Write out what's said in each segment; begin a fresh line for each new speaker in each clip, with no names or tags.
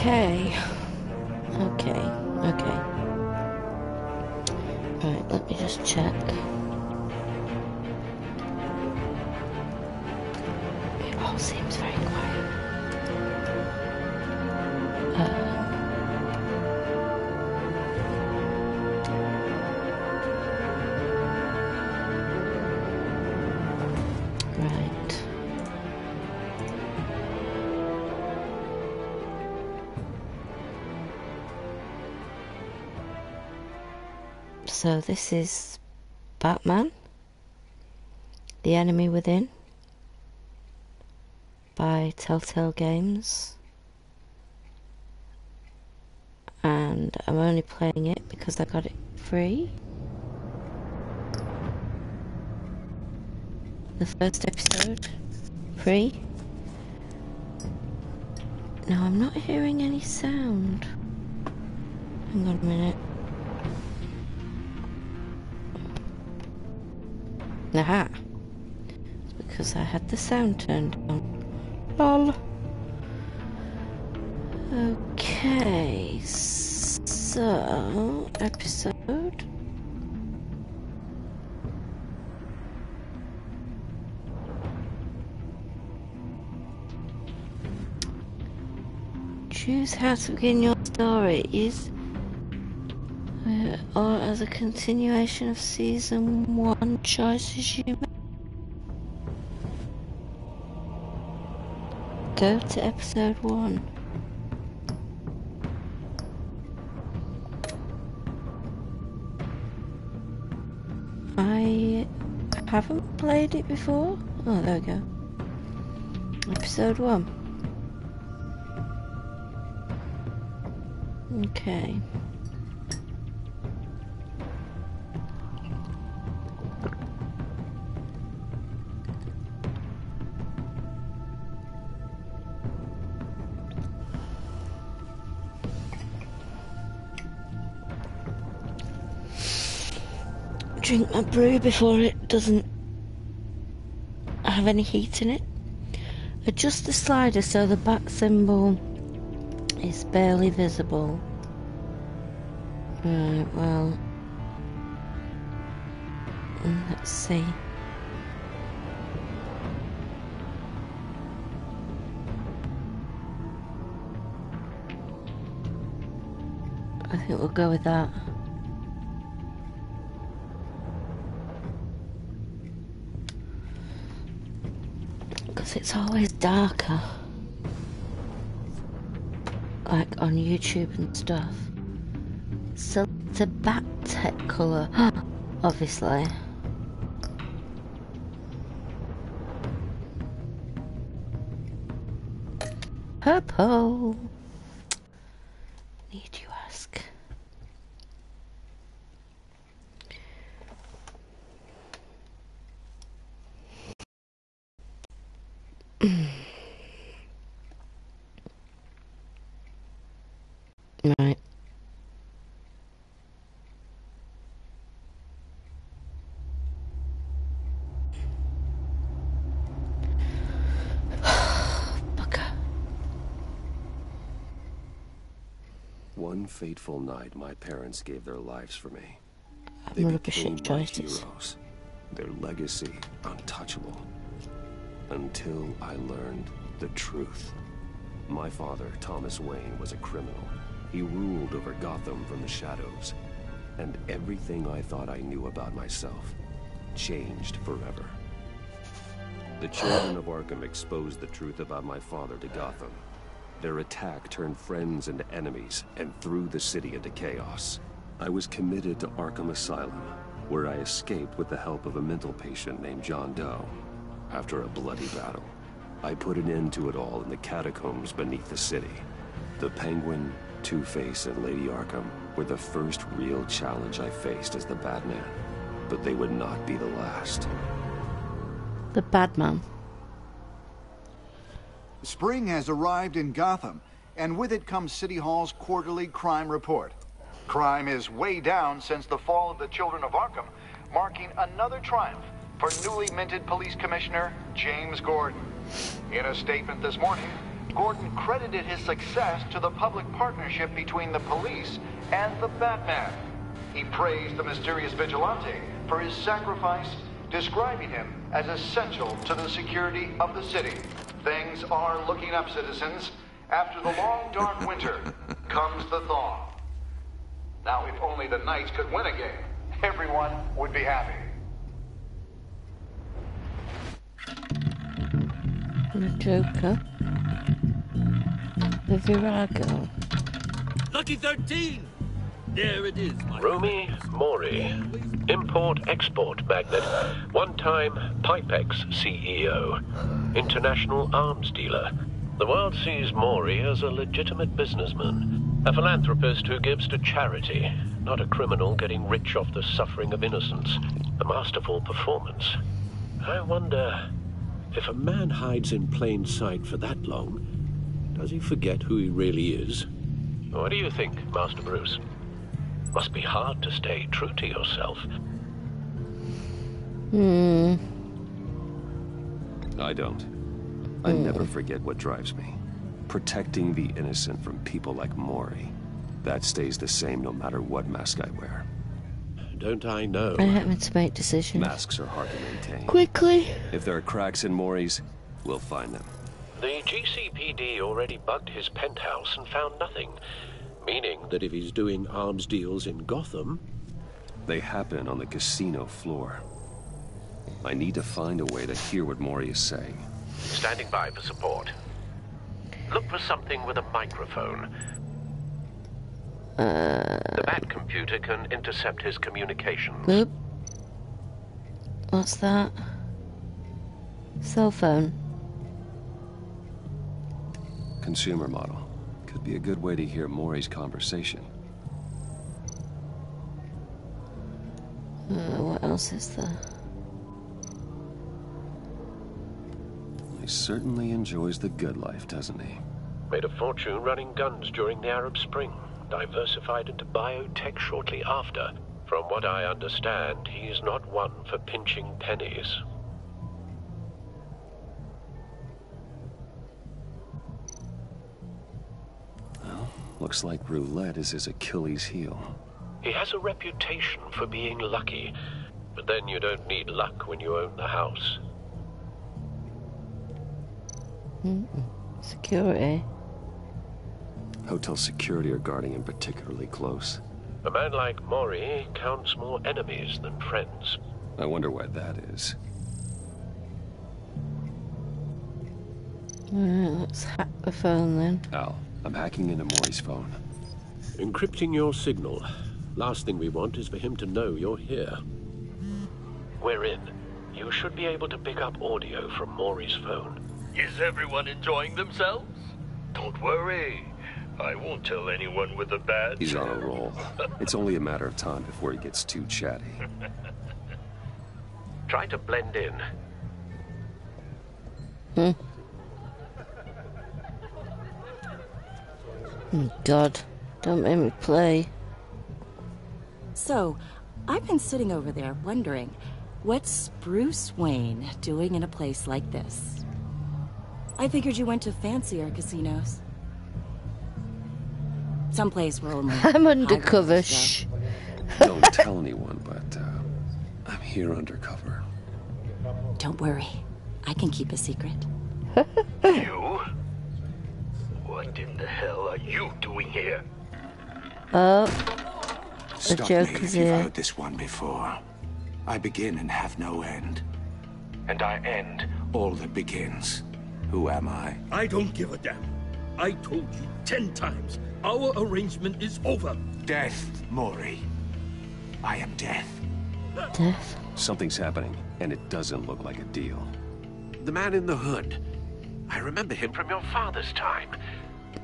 Okay. Right, let me just check. It all seems very quiet. Right. So this is Batman, The Enemy Within, by Telltale Games, and I'm only playing it because I got it free. The first episode, free. Now I'm not hearing any sound. Hang on a minute. Aha! It's because I had the sound turned on. LOL. Okay, so episode. Choose how to begin your story or as a continuation of season 1 choices you make. Go to episode 1. I haven't played it before. Oh, there we go. Episode 1. Okay. Drink my brew before it doesn't have any heat in it. Adjust the slider so the bat symbol is barely visible. Right, well, let's see. I think we'll go with that. Because it's always darker. Like on YouTube and stuff. So it's a bat tech colour, obviously. Purple. Need you ask? Right.
One fateful night, my parents gave their lives for me. They became my heroes. Their legacy untouchable. Until I learned the truth. My father, Thomas Wayne, was a criminal. He ruled over Gotham from the shadows. And everything I thought I knew about myself changed forever. The children of Arkham exposed the truth about my father to Gotham. Their attack turned friends into enemies and threw the city into chaos. I was committed to Arkham Asylum, where I escaped with the help of a mental patient named John Doe. After a bloody battle, I put an end to it all in the catacombs beneath the city. The Penguin, Two-Face, and Lady Arkham were the first real challenge I faced as the Batman, but they would not be the last.
The Batman.
Spring has arrived in Gotham, and with it comes City Hall's quarterly crime report. Crime is way down since the fall of the Children of Arkham, marking another triumph for newly minted Police Commissioner James Gordon. In a statement this morning, Gordon credited his success to the public partnership between the police and the Batman. He praised the mysterious vigilante for his sacrifice, describing him as essential to the security of the city. Things are looking up, citizens. After the long, dark winter comes the thaw. Now, if only the Knights could win a game, everyone would be happy.
The Joker. The Virago.
Lucky 13! There it is, my
Rumi Mori, import-export magnate, one-time Pipex CEO, international arms dealer. The world sees Mori as a legitimate businessman, a philanthropist who gives to charity, not a criminal getting rich off the suffering of innocence. A masterful performance. I wonder, if a man hides in plain sight for that long, does he forget who he really is? What do you think, Master Bruce? Must be hard to stay true to yourself.
I don't. I never forget what drives me. Protecting the innocent from people like Mori. That stays the same no matter what mask I wear.
Don't I know?
I'm having to make decisions.
Masks are hard to maintain.
Quickly.
If there are cracks in Mori's, we'll find them.
The GCPD already bugged his penthouse and found nothing. Meaning that if he's doing arms deals in Gotham...
They happen on the casino floor. I need to find a way to hear what Mori is saying.
Standing by for support. Look for something with a microphone. The Bat computer can intercept his communications.
Oop. What's that? Cell phone.
Consumer model. Could be a good way to hear Mori's conversation.
What else is there?
He certainly enjoys the good life, doesn't he?
Made a fortune running guns during the Arab Spring. Diversified into biotech shortly after. From what I understand, he's not one for pinching pennies.
Well, looks like roulette is his Achilles heel.
He has a reputation for being lucky, but then you don't need luck when you own the house.
Security.
Hotel security are guarding him particularly close.
A man like Mori counts more enemies than friends.
I wonder why that is.
Let's hack the phone then.
Al, I'm hacking into Mori's phone.
Encrypting your signal. Last thing we want is for him to know you're here. We're in. You should be able to pick up audio from Mori's phone.
Is everyone enjoying themselves? Don't worry. I won't tell anyone with a badge.
He's on a roll. It's only a matter of time before he gets too chatty.
Try to blend in.
Oh, God, don't make me play.
So, I've been sitting over there wondering, what's Bruce Wayne doing in a place like this? I figured you went to fancier casinos. Someplace where only...
I'm undercover, shh.
Don't tell anyone, but I'm here undercover.
Don't worry, I can keep a secret.
You? What in the hell are you doing here?
Oh, the
Stop me
Joker's
if you've
here.
heard this one before. I begin and have no end. And I end all that begins. Who am I?
I don't give a damn. I told you 10 times. Our arrangement is over.
Death, Mori. I am death.
Death.
Something's happening, and it doesn't look like a deal.
The man in the hood. I remember him from your father's time.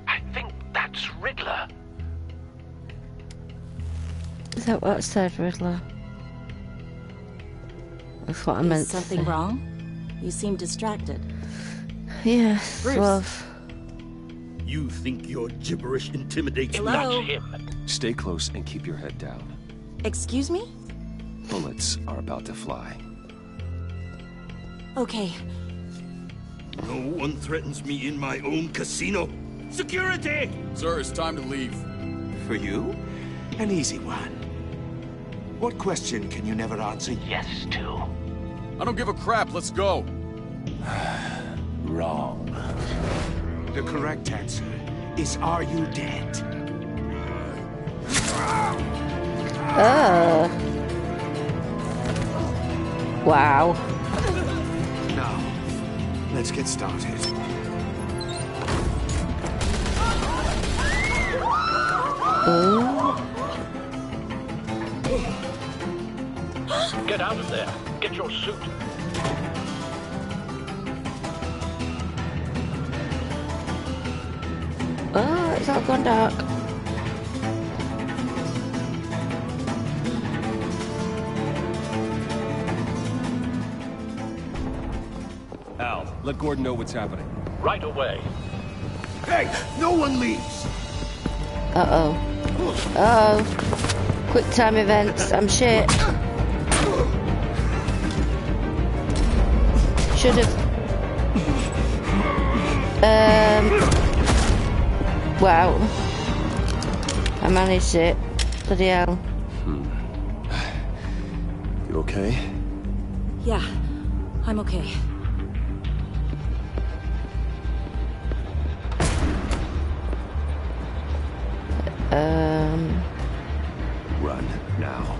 I think that's Riddler.
Is that what said, Riddler? That's what I meant
Is
to
something
say.
wrong? You seem distracted.
Yes,
Bruce.
love.
You think your gibberish intimidates me?
Hello?
Not him.
Stay close and keep your head down.
Excuse me?
Bullets are about to fly.
Okay.
No one threatens me in my own casino. Security!
Sir, it's time to leave.
For you? An easy one. What question can you never answer yes to?
I don't give a crap, let's go.
Wrong. The correct answer is, are you dead?
Wow.
Now, let's get started.
Get out of there. Get your suit.
Oh, it's all gone dark.
Al, let Gordon know what's happening.
Right away.
Hey, no one leaves!
Uh-oh. Uh-oh. Quick time events. I'm shit. Should've... Wow. I managed it. Bloody hell.
You okay?
Yeah, I'm okay.
Run, now.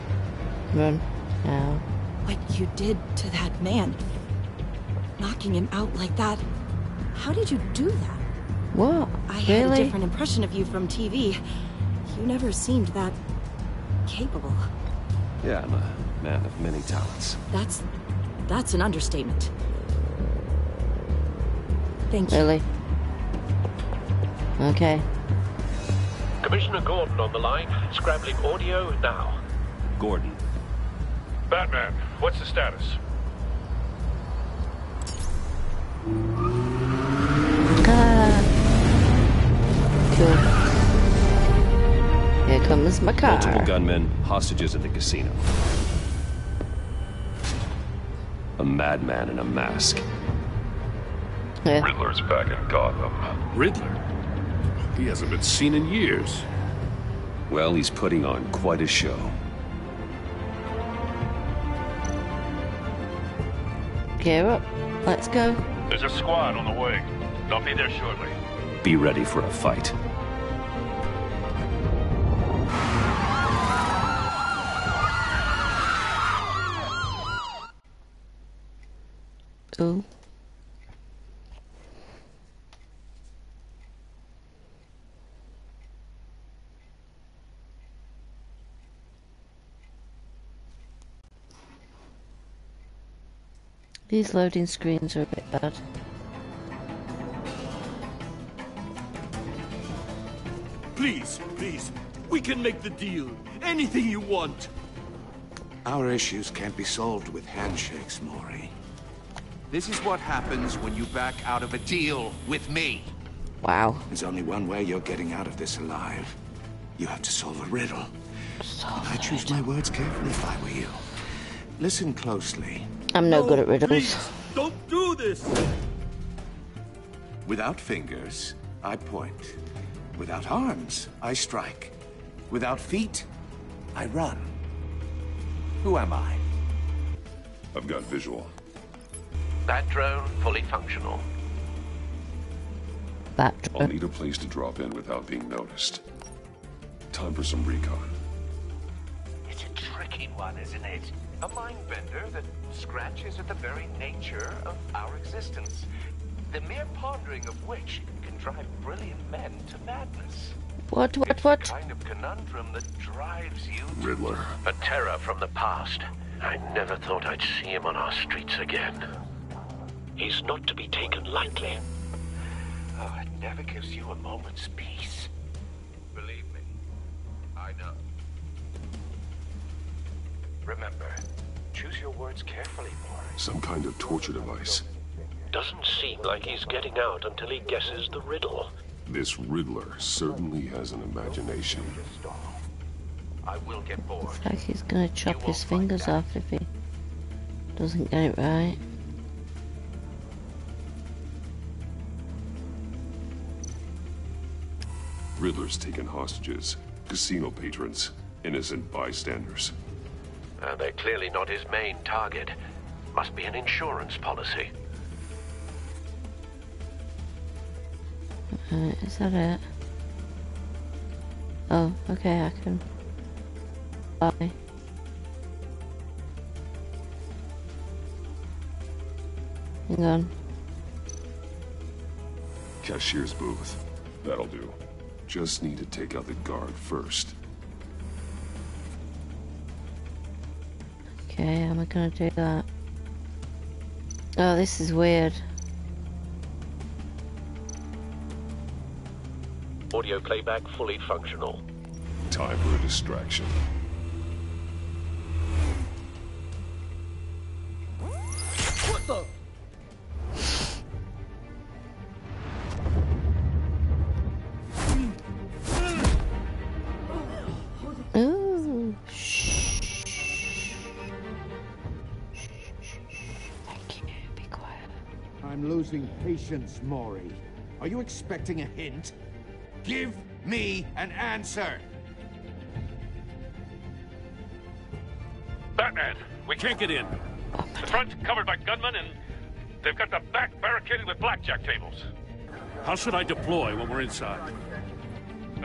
Run, now.
What you did to that man, knocking him out like that, how did you do that?
What?
I had a
Really?
different impression of you from TV. You never seemed that capable.
Yeah, I'm a man of many talents.
That's an understatement. Thank you.
Really? Okay.
Commissioner Gordon on the line. Scrambling audio now.
Gordon.
Batman, what's the status?
Cool. Here comes my car.
Multiple gunmen, hostages at the casino. A madman in a mask.
Yeah.
Riddler's back in Gotham.
Riddler? He hasn't been seen in years.
Well, he's putting on quite a show.
Gear up. Let's go.
There's a squad on the way. They'll be there shortly.
Be ready for a fight.
Ooh. These loading screens are a bit bad.
Please, please, we can make the deal. Anything you want.
Our issues can't be solved with handshakes, Maury.
This is what happens when you back out of a deal with me.
Wow.
There's only one way you're getting out of this alive. You have to solve a riddle. I choose my words carefully if I were you. Listen closely.
I'm no good at riddles.
Please, don't do this!
Without fingers, I point. Without arms, I strike. Without feet, I run. Who am I?
I've got visual.
That drone fully functional.
I'll need a place to drop in without being noticed. Time for some recon.
It's a tricky one, isn't it? A mind bender that scratches at the very nature of our existence. The mere pondering of which can drive brilliant men to madness.
What?
It's the kind of conundrum that drives you to...
Riddler.
A terror from the past. I never thought I'd see him on our streets again. He's not to be taken lightly.
Oh, it never gives you a moment's peace. Believe me, I know. Remember, choose your words carefully, Maury.
Some kind of torture device.
Doesn't seem like he's getting out until he guesses the riddle.
This Riddler certainly has an imagination.
I will get bored.
It's like he's gonna chop his fingers off if he doesn't get it right.
Riddler's taken hostages, casino patrons, innocent bystanders.
They're clearly not his main target. Must be an insurance policy.
Is that it? Oh, okay, I can buy. Hang on.
Cashier's booth. That'll do. Just need to take out the guard first.
Okay, how am I gonna do that? Oh, this is weird.
Audio playback fully functional.
Time for a distraction.
What the?
Ooh. Shh. Thank you. Be quiet.
I'm losing patience, Maury. Are you expecting a hint? Give me an answer!
Batman, we can't get in. The front's covered by gunmen, and they've got the back barricaded with blackjack tables.
How should I deploy when we're inside?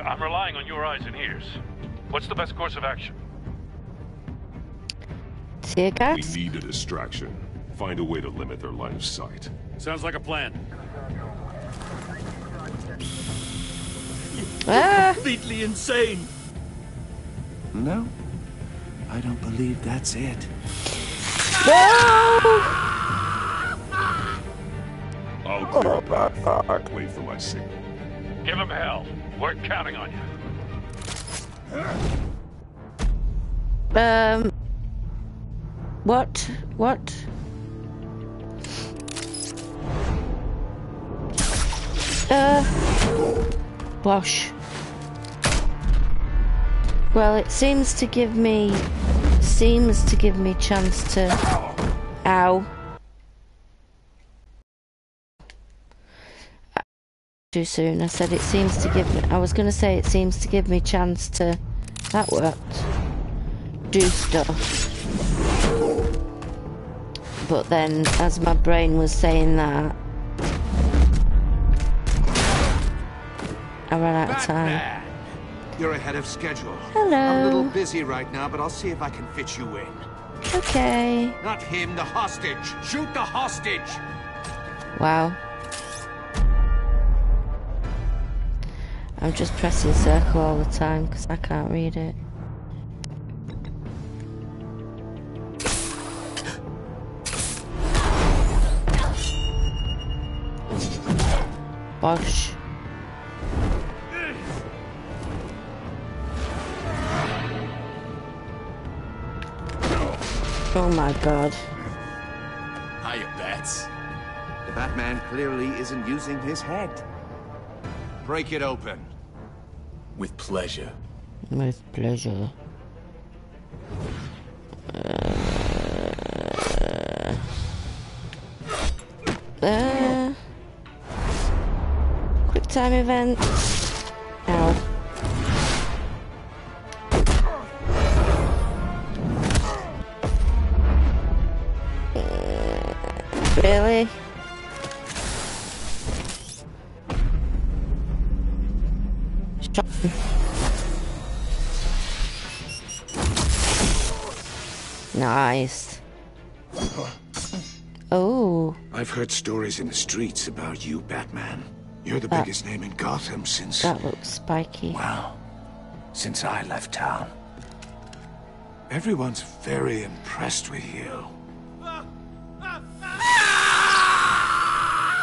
I'm relying on your eyes and ears. What's the best course of action?
See it, guys?
We need a distraction. Find a way to limit their line of sight.
Sounds like a plan.
Ah!
Completely insane.
No, I don't believe that's it.
I'll clear a path. Wait for my signal.
Give him hell. We're counting on you.
What? What? Bosh. Well, it seems to give me chance to... Ow. Too soon. I said it seems to give me... I was going to say it seems to give me chance to... That worked. Do stuff. But then, as my brain was saying that, I ran out of time.
You're ahead of schedule.
Hello.
I'm a little busy right now, but I'll see if I can fit you in.
Okay.
Not him, the hostage. Shoot the hostage!
Wow. I'm just pressing circle all the time because I can't read it. Bosh. Oh my god.
Hiya, Bats.
The Batman clearly isn't using his head. Break it open.
With pleasure.
With pleasure. Quick time event. Ow. Really? Nice. Oh.
I've heard stories in the streets about you, Batman. You're the biggest name in Gotham since...
That looks spiky.
Well, since I left town. Everyone's very impressed with you.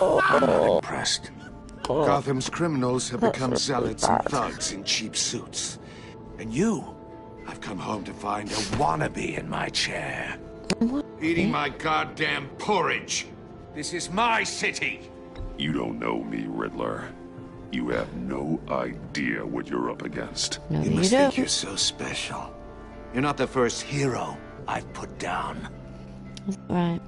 I'm not impressed. Gotham's criminals have become zealots and thugs in cheap suits. And you, I've come home to find a wannabe in my chair. Eating my goddamn porridge. This is my city.
You don't know me, Riddler. You have no idea what you're up against.
No,
You must think you're so special. You're not the first hero I've put down.
Right.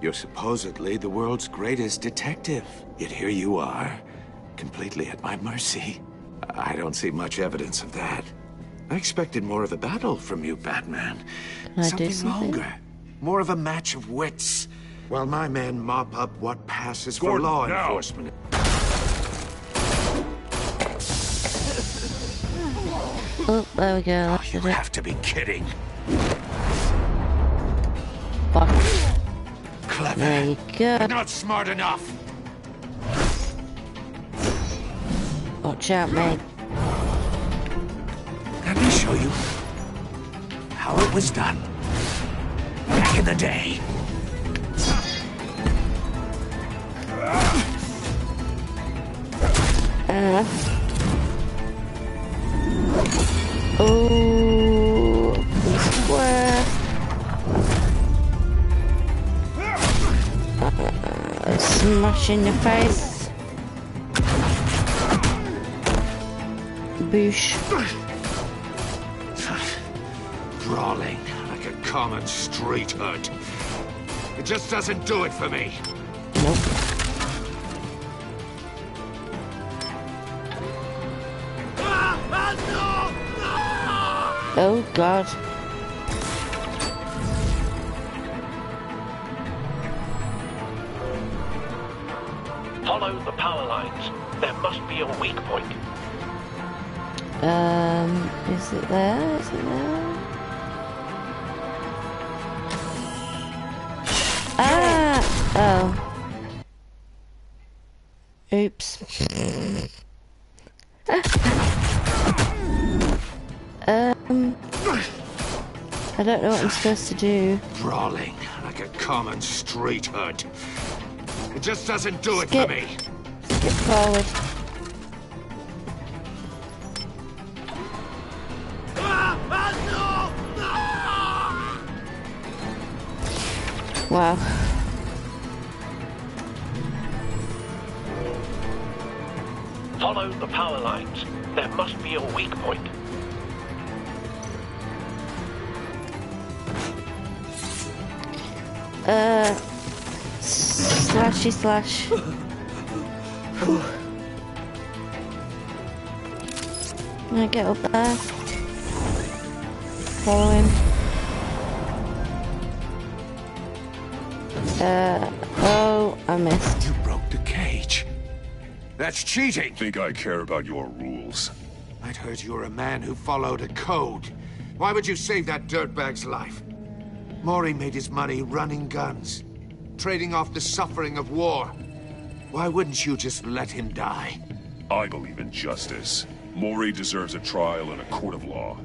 You're supposedly the world's greatest detective. Yet here you are, completely at my mercy. I don't see much evidence of that. I expected more of a battle from you, Batman. Something longer. More of a match of wits. While my men mop up what passes for law enforcement.
Oh, there we go.
Oh, you have to be kidding.
Fuck.
Clever.
There you go.
But not smart enough.
Watch out, mate.
Let me show you how it was done back in the day.
Oh, square. Smash in your face. Boosh.
Brawling like a common street hood. It just doesn't do it for me.
Nope. Oh, God.
Follow the power lines. There must be a weak point.
Is it there? Is it there? Ah! Oh. Oops. I don't know what I'm supposed to do.
Brawling like a common street hood. It just doesn't do it for me.
Skip forward. Wow.
Follow the power lines. There must be a weak point.
Slashy slash. I'm gonna get up there. Follow him. Oh, I missed.
You broke the cage. That's cheating.
Think I care about your rules?
I'd heard you were a man who followed a code. Why would you save that dirtbag's life? Maury made his money running guns, trading off the suffering of war. Why wouldn't you just let him die?
I believe in justice. Maury deserves a trial in a court of law.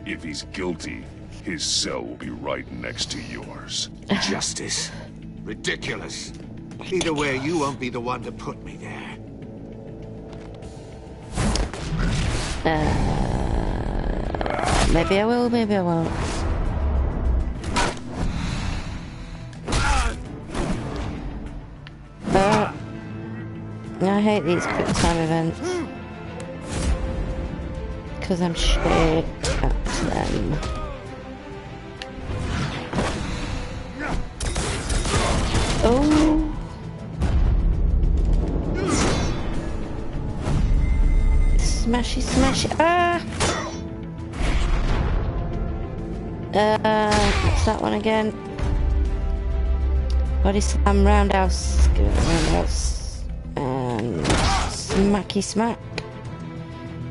If he's guilty, his cell will be right next to yours.
Justice? Ridiculous. Either way, you won't be the one to put me there.
Maybe I will, maybe I won't. I hate these quick time events. Because I'm shit at them. Oh! Smashy, smashy. Ah! What's that one again? Body slam, roundhouse. Give it a roundhouse. Smacky smack.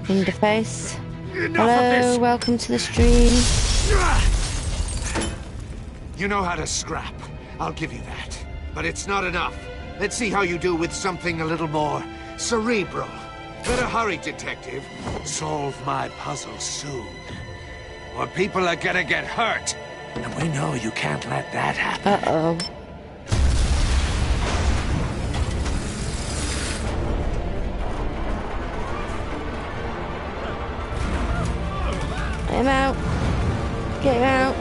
In the face. Hello, welcome to the stream.
You know how to scrap. I'll give you that. But it's not enough. Let's see how you do with something a little more cerebral. Better hurry, detective. Solve my puzzle soon. Or people are gonna get hurt. And we know you can't let that happen.
Uh-oh. Get him out. Get him out.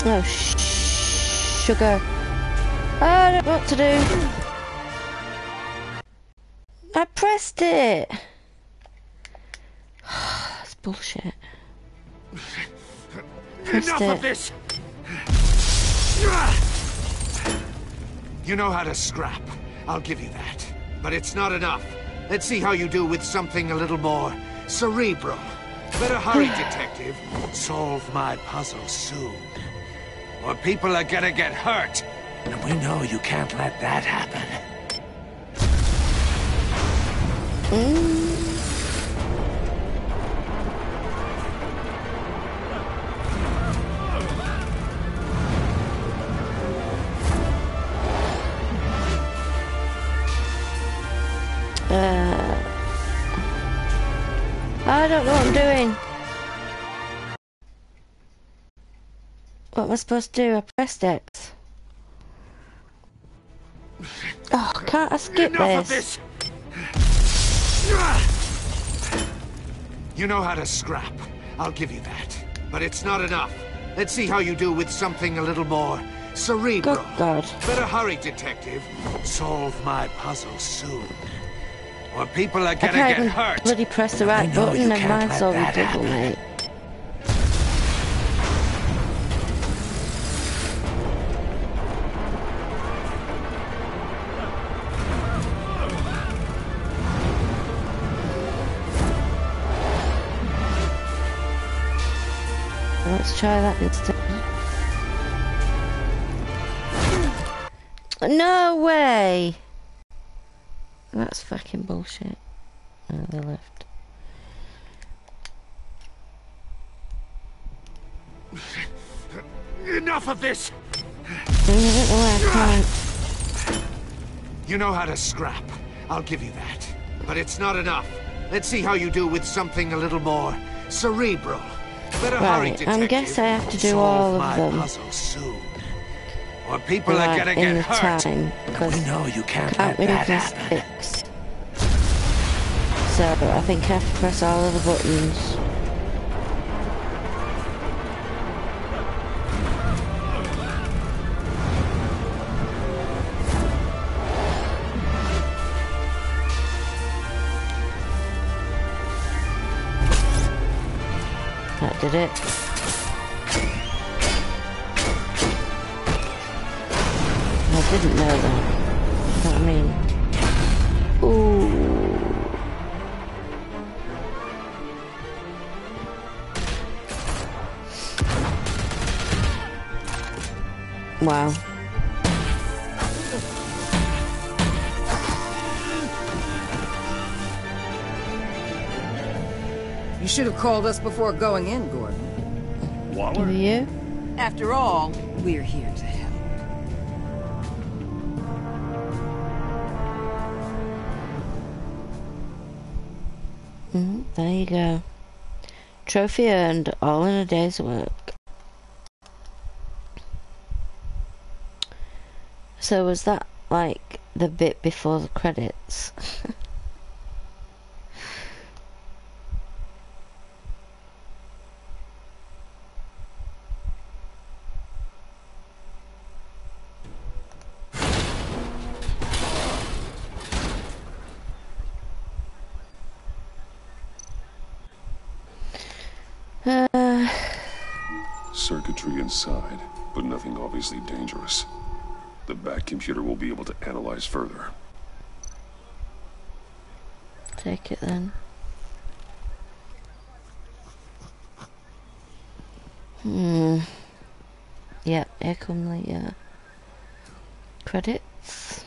Oh, sugar. I don't know what to do. I pressed it. That's bullshit. Pressed
Enough
it.
of this. You know how to scrap. I'll give you that. But it's not enough. Let's see how you do with something a little more cerebral. Better hurry, detective. Solve my puzzle soon. Or people are gonna get hurt. And we know you can't let that happen.
I don't know what I'm doing. What am I supposed to do? I pressed X. Oh, can't I skip this?
You know how to scrap. I'll give you that. But it's not enough. Let's see how you do with something a little more cerebral.
Good God.
Better hurry, detective. Solve my puzzle soon. Or people are gonna get hurt.
Bloody press the right button, never mind solving the puzzle, mate. Let's try that instead. No way! That's fucking bullshit. Oh, they left.
Enough of this!
I don't know why I can't.
You know how to scrap. I'll give you that. But it's not enough. Let's see how you do with something a little more cerebral. Better hurry, detective.
I guess I have to do all of them.
Puzzle soon. Or people are gonna get hurt.
Time, because
we know you can't
let that happen. So I think I have to press all of the buttons. That did it. I didn't know that. You know what I mean? Ooh. Wow.
You should have called us before going in, Gordon.
Waller? Who are you?
After all, we're here to help.
There you go. Trophy earned, all in a day's work. So was that like the bit before the credits?
Circuitry inside, but nothing obviously dangerous. The back computer will be able to analyze further.
Take it then. Yep, here come the credits.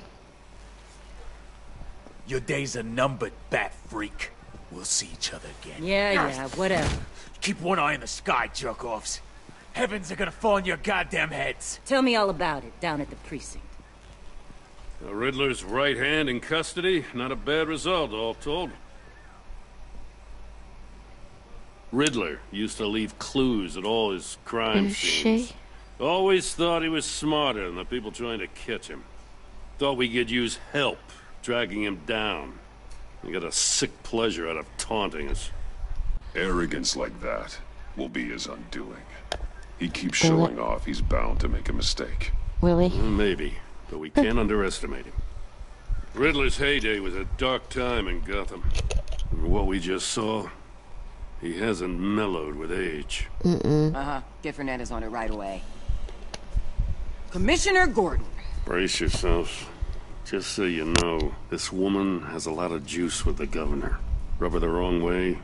Your days are numbered, bat freak. We'll see each other again.
Yeah, whatever.
Keep one eye in the sky, jerk-offs. Heavens are gonna fall on your goddamn heads.
Tell me all about it down at the precinct.
The Riddler's right hand in custody. Not a bad result, all told. Riddler used to leave clues at all his crime scenes. Always thought he was smarter than the people trying to catch him. Thought we could use help dragging him down. He got a sick pleasure out of taunting us.
Arrogance like that will be his undoing. He keeps showing off, he's bound to make a mistake.
Will he?
Maybe, but we can't underestimate him. Riddler's heyday was a dark time in Gotham. And what we just saw, he hasn't mellowed with age.
Get Fernandez on it right away. Commissioner Gordon,
Brace yourselves. Just so you know, this woman has a lot of juice with the governor. Rub her the wrong way,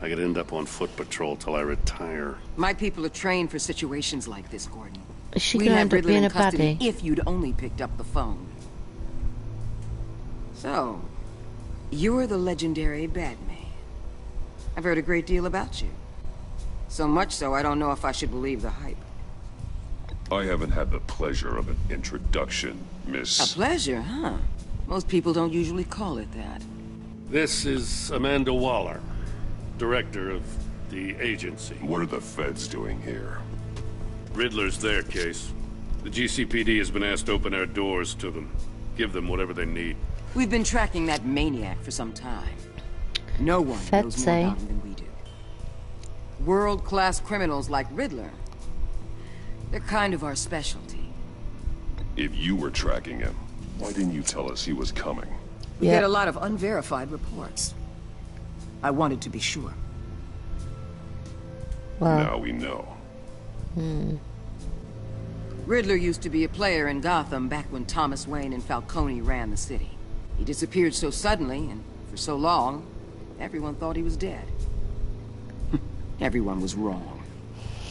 I could end up on foot patrol till I retire.
My people are trained for situations like this, Gordon.
Is she
We'd
gonna
have
end up
Riddler
being
in
a
custody
baddie?
if you'd only picked up the phone. So, you're the legendary Batman. I've heard a great deal about you. So much so, I don't know if I should believe the hype.
I haven't had the pleasure of an introduction, Miss...
A pleasure, huh? Most people don't usually call it that.
This is Amanda Waller, director of the agency.
What are the feds doing here?
Riddler's their case. The GCPD has been asked to open our doors to them. Give them whatever they need.
We've been tracking that maniac for some time. No one knows more about him than we do. World-class criminals like Riddler. They're kind of our specialty.
If you were tracking him, why didn't you tell us he was coming?
We get a lot of unverified reports. I wanted to be sure.
Now we know.
Riddler used to be a player in Gotham back when Thomas Wayne and Falcone ran the city. He disappeared so suddenly and for so long, everyone thought he was dead. Everyone was wrong.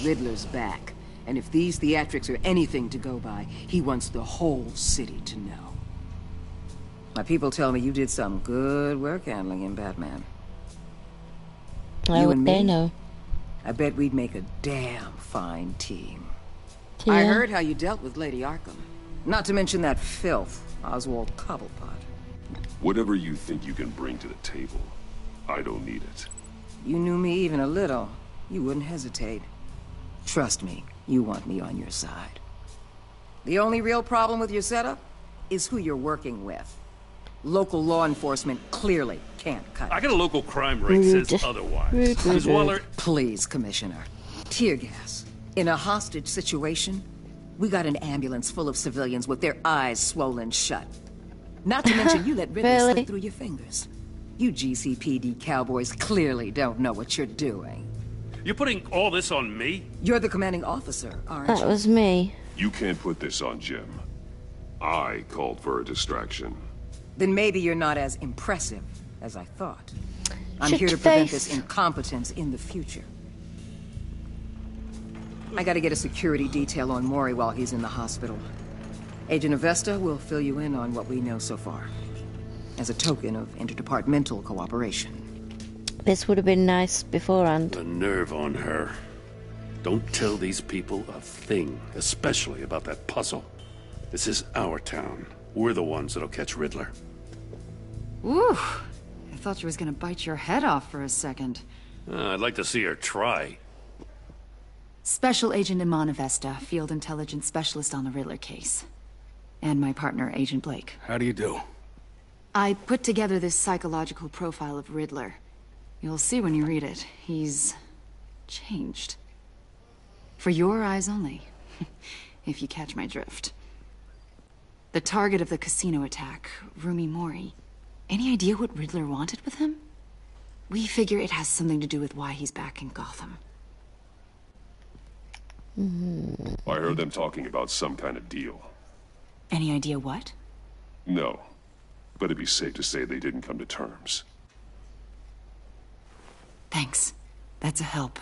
Riddler's back, and if these theatrics are anything to go by, he wants the whole city to know. My people tell me you did some good work handling him, Batman.
How would they know?
I bet we'd make a damn fine team.
Yeah.
I heard how you dealt with Lady Arkham. Not to mention that filth, Oswald Cobblepot.
Whatever you think you can bring to the table, I don't need it.
You knew me even a little, you wouldn't hesitate. Trust me, you want me on your side. The only real problem with your setup is who you're working with. Local law enforcement clearly can't cut it.
I got a local crime rate says otherwise. Ms. Waller...
Please, Commissioner. Tear gas. In a hostage situation, we got an ambulance full of civilians with their eyes swollen shut. Not to mention you let Riddler slip through your fingers. You GCPD cowboys clearly don't know what you're doing.
You're putting all this on me?
You're the commanding officer, aren't you?
That was me.
You can't put this on Jim. I called for a distraction.
Then maybe you're not as impressive as I thought. I'm
Shut
here to
your
prevent
face.
this incompetence in the future. I gotta get a security detail on Maury while he's in the hospital. Agent Avesta will fill you in on what we know so far, as a token of interdepartmental cooperation.
This would have been nice beforehand.
The nerve on her. Don't tell these people a thing, especially about that puzzle. This is our town. We're the ones that'll catch Riddler.
Ooh, I thought she was gonna bite your head off for a second.
I'd like to see her try.
Special Agent Iman Avesta, Field Intelligence Specialist on the Riddler case. And my partner, Agent Blake.
How do you do?
I put together this psychological profile of Riddler. You'll see when you read it. He's... changed. For your eyes only, if you catch my drift. The target of the casino attack, Rumi Mori. Any idea what Riddler wanted with him? We figure it has something to do with why he's back in Gotham.
I heard them talking about some kind of deal.
Any idea what?
No, but it'd be safe to say they didn't come to terms.
Thanks. That's a help.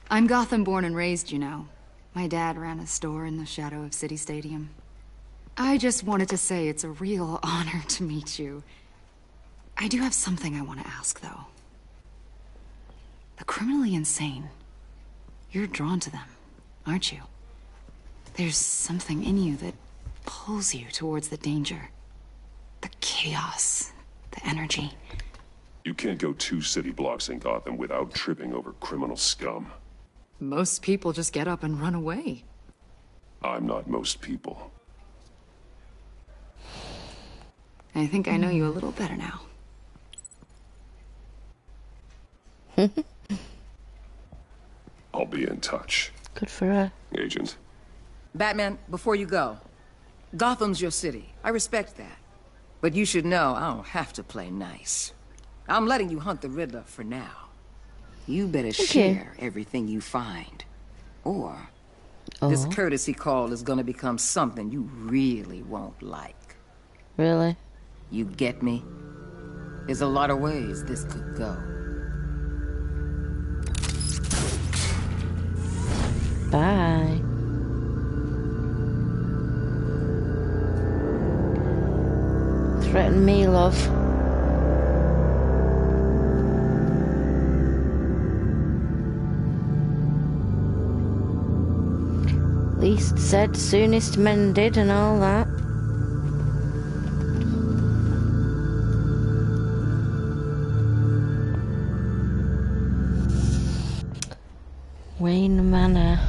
I'm Gotham born and raised, you know. My dad ran a store in the shadow of City Stadium. I just wanted to say it's a real honor to meet you. I do have something I want to ask, though. The criminally insane. You're drawn to them, aren't you? There's something in you that pulls you towards the danger. The chaos, the energy.
You can't go 2 city blocks in Gotham without tripping over criminal scum.
Most people just get up and run away.
I'm not most people.
I think I know you a little better now.
I'll be in touch.
Good for her.
Agent.
Batman, before you go, Gotham's your city. I respect that. But you should know I don't have to play nice. I'm letting you hunt the Riddler for now. You better share everything you find. Or this courtesy call is gonna become something you really won't like.
Really?
You get me? There's a lot of ways this could go.
Bye. Threaten me, love. Least said, soonest mended and all that. Wayne Manor.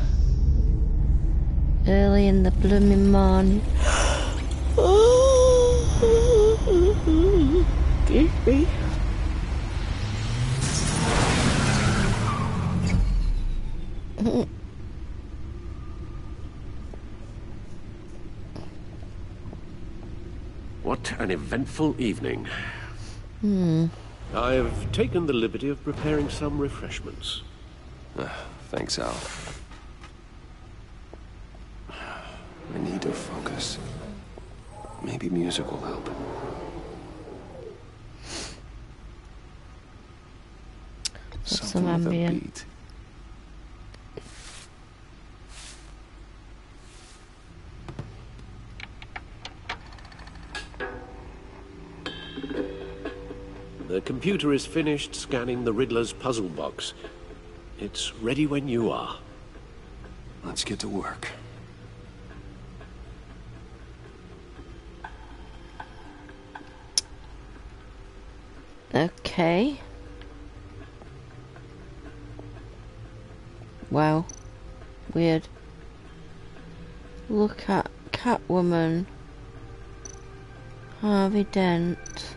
Early in the blooming morning. Excuse me.
What an eventful evening. I've taken the liberty of preparing some refreshments.
Thanks, Al. I need to focus. Maybe music will help.
Some ambient.
The computer is finished scanning the Riddler's puzzle box. It's ready when you are.
Let's get to work.
Okay. Wow. Weird. Look at Catwoman. Harvey Dent.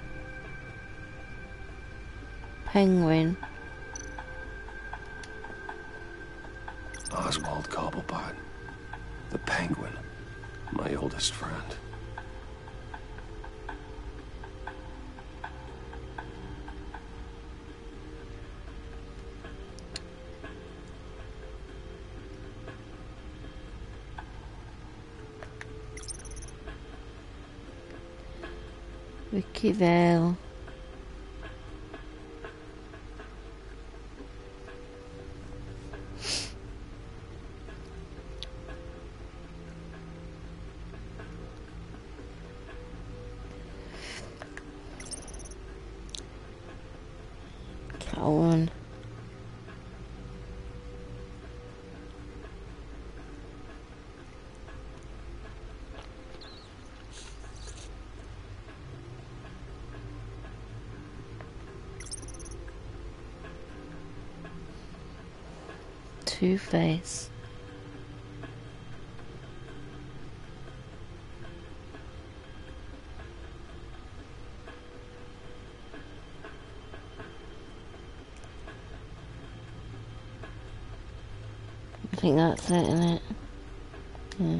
Penguin.
Oswald Cobblepot. The Penguin. My oldest friend.
Vicky Vale. Cowan. Two-Face. I think that's it, isn't it? Yeah.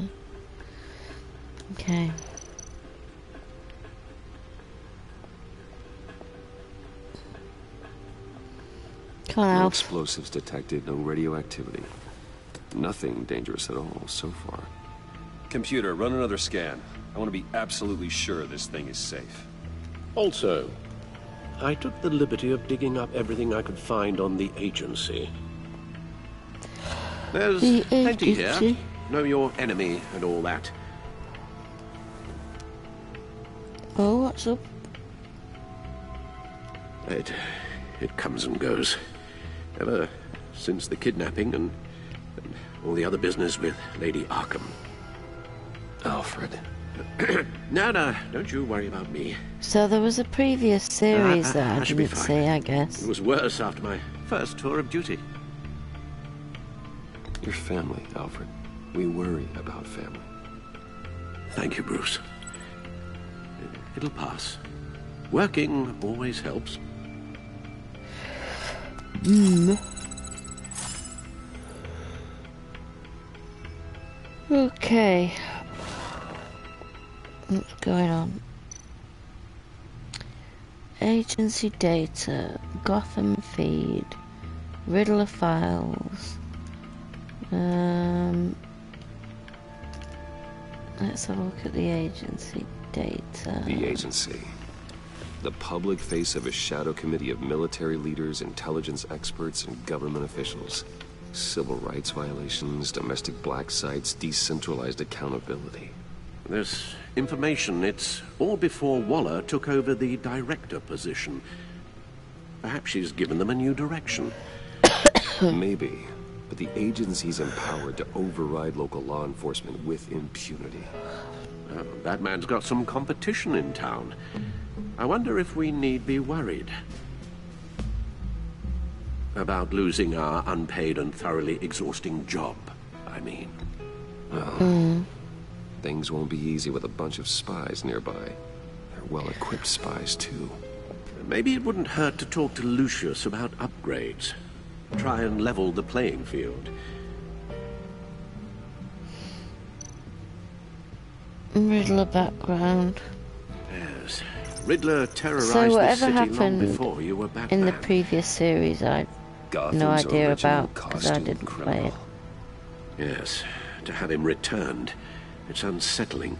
Okay. Come on,
No
Alf.
explosives detected, no radioactivity. Nothing dangerous at all so far. Computer, run another scan. I want to be absolutely sure this thing is safe.
Also, I took the liberty of digging up everything I could find on the agency. There's plenty here. Know your enemy and all that.
Oh, what's up?
It comes and goes. Ever since the kidnapping and all the other business with Lady Arkham.
Alfred.
No, don't you worry about me.
So there was a previous series that I
should be
didn't
fine.
see, I guess.
It was worse after my first tour of duty.
Your family, Alfred. We worry about family.
Thank you, Bruce. It'll pass. Working always helps.
Okay. What's going on? Agency data, Gotham feed, Riddler files. Let's have a look at the agency data.
The agency. The public face of a shadow committee of military leaders, intelligence experts, and government officials. Civil rights violations, domestic black sites, decentralized accountability.
This information, it's all before Waller took over the director position. Perhaps she's given them a new direction.
Maybe, but the agency's empowered to override local law enforcement with impunity.
That man's got some competition in town. I wonder if we need be worried about losing our unpaid and thoroughly exhausting job, I mean.
Things won't be easy with a bunch of spies nearby. They're well-equipped spies, too.
Maybe it wouldn't hurt to talk to Lucius about upgrades. Try and level the playing field.
Riddler background.
Yes. Riddler terrorized
So
the
whatever
city long
happened
before you were Batman.
in the previous series, I had no idea about because I didn't play it.
Yes, to have him returned, it's unsettling.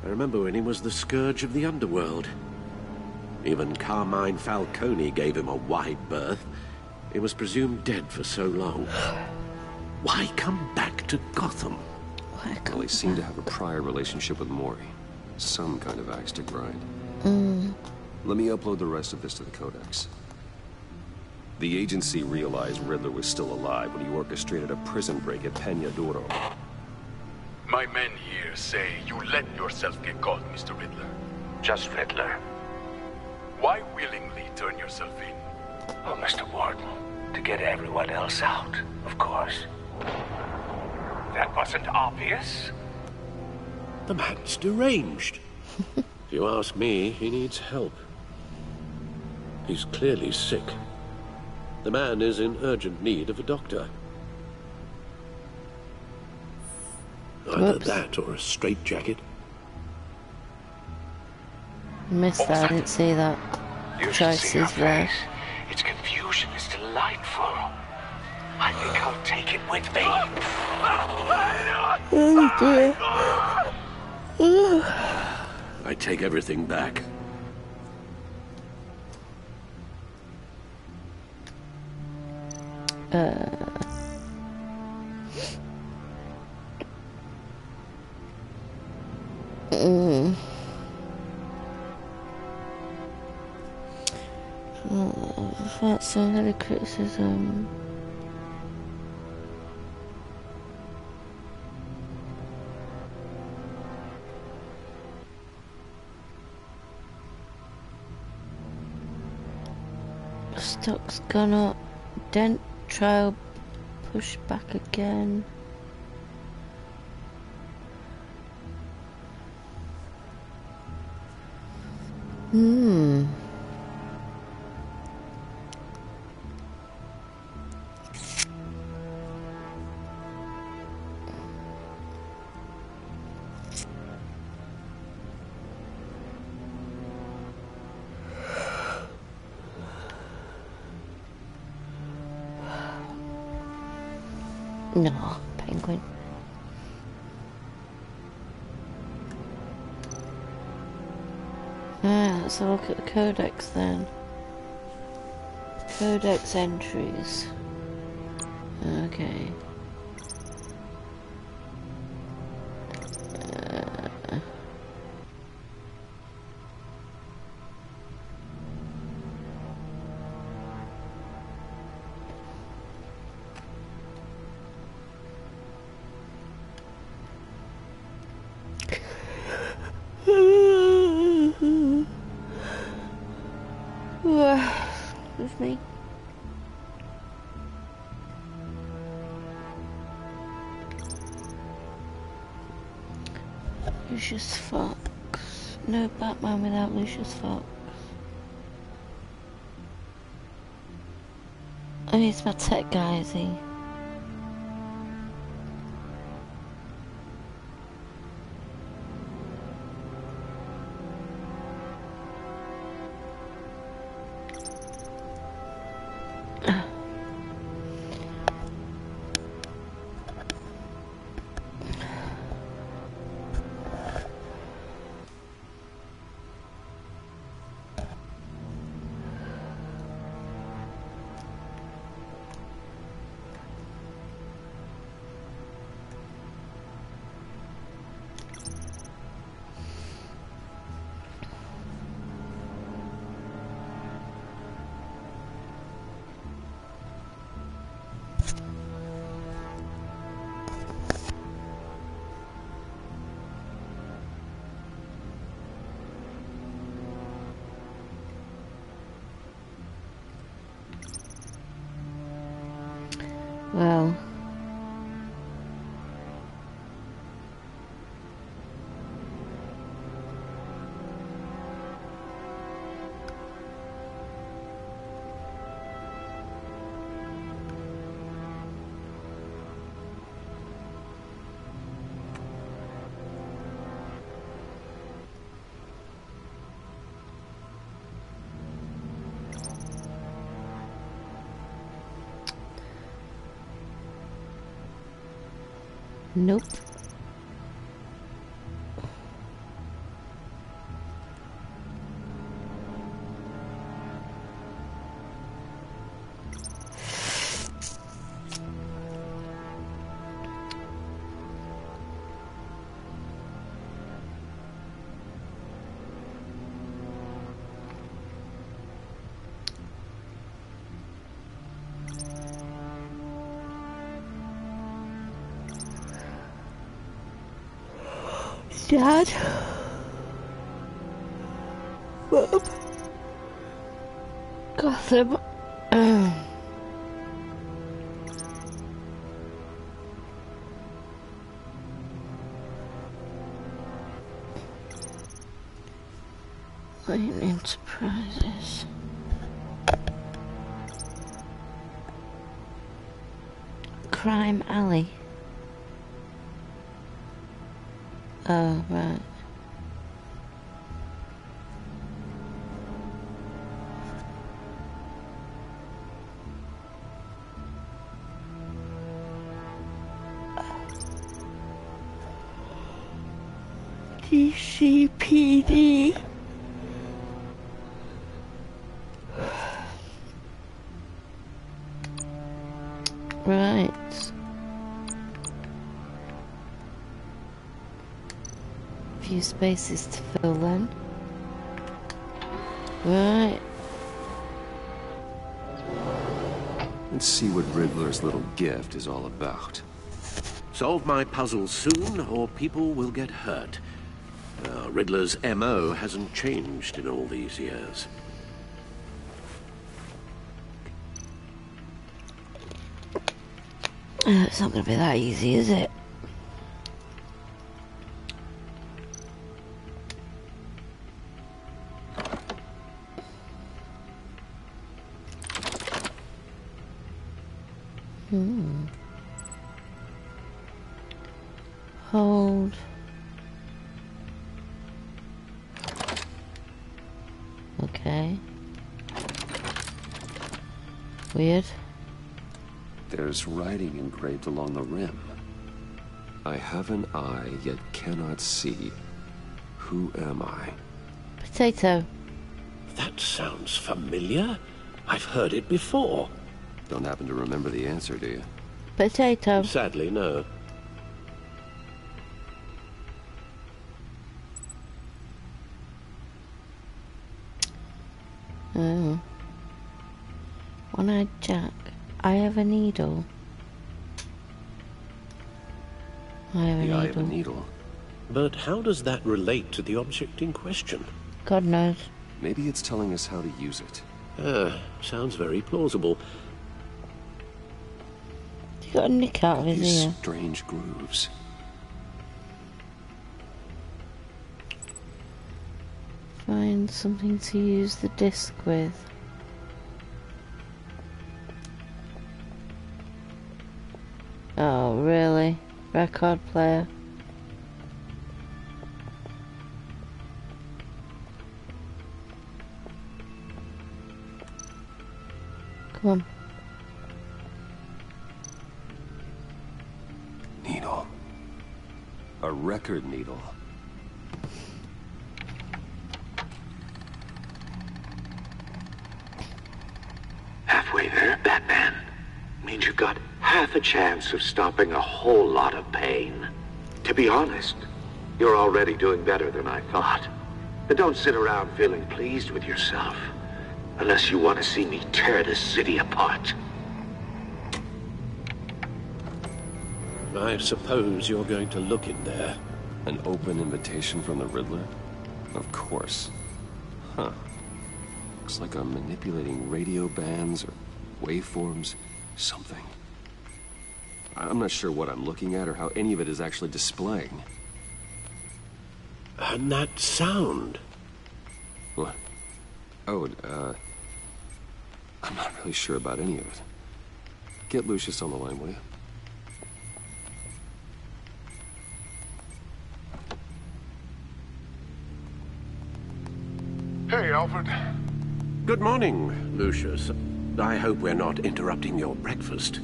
I remember when he was the scourge of the underworld. Even Carmine Falcone gave him a wide berth. He was presumed dead for so long. Why come back to Gotham?
Well, he seemed to have a prior relationship with Mori. Some kind of axe to grind. Let me upload the rest of this to the Codex. The agency realized Riddler was still alive when he orchestrated a prison break at Peña Duro.
My men here say you let yourself get caught, Mr. Riddler.
Just Riddler.
Why willingly turn yourself in?
Oh, Mr. Warden, to get everyone else out, of course. That wasn't obvious.
The man's deranged. If you ask me, he needs help. He's clearly sick. The man is in urgent need of a doctor. Either that or a straitjacket.
Missed that, I didn't see that. Choices there.
Its confusion is delightful. I think I'll take it with me.
Oh dear.
I take everything back.
That's some of the criticism. Stock's gone up. Dent trial pushed back again. No, penguin. Let's have a look at the codex then. Codex entries. Okay. With me. Lucius Fox. No Batman without Lucius Fox. Oh, he's my tech guy, is he? Nope. Dad? Mom? Gotham? Wayne Enterprises. Crime Alley. Oh, right. DCPD. Right. Few spaces to fill then. Right.
Let's see what Riddler's little gift is all about.
Solve my puzzle soon, or people will get hurt. Riddler's MO hasn't changed in all these years.
It's not going to be that easy, is it? Hold. Okay. Weird.
There's writing engraved along the rim. I have an eye, yet cannot see. Who am I?
Potato.
That sounds familiar. I've heard it before.
Don't happen to remember the answer, do you?
Potato.
Sadly, no.
Oh. One-eyed Jack. I have a needle. I have a needle.
The eye of a needle. But how does that relate to the object in question?
God knows.
Maybe it's telling us how to use it.
Sounds very plausible.
He got a nick out of his
These
ear.
strange grooves.
Find something to use the disc with. Oh, really? Record player. Come on.
Needle. A record needle.
Halfway there, Batman. Means you've got half a chance of stopping a whole lot of pain. To be honest, you're already doing better than I thought. But don't sit around feeling pleased with yourself. Unless you want to see me tear this city apart.
I suppose you're going to look in there.
An open invitation from the Riddler? Of course. Huh. Looks like I'm manipulating radio bands or waveforms. Something. I'm not sure what I'm looking at or how any of it is actually displaying.
And that sound.
What? Oh, I'm not really sure about any of it. Get Lucius on the line, will you?
Hey, Alfred.
Good morning, Lucius. I hope we're not interrupting your breakfast.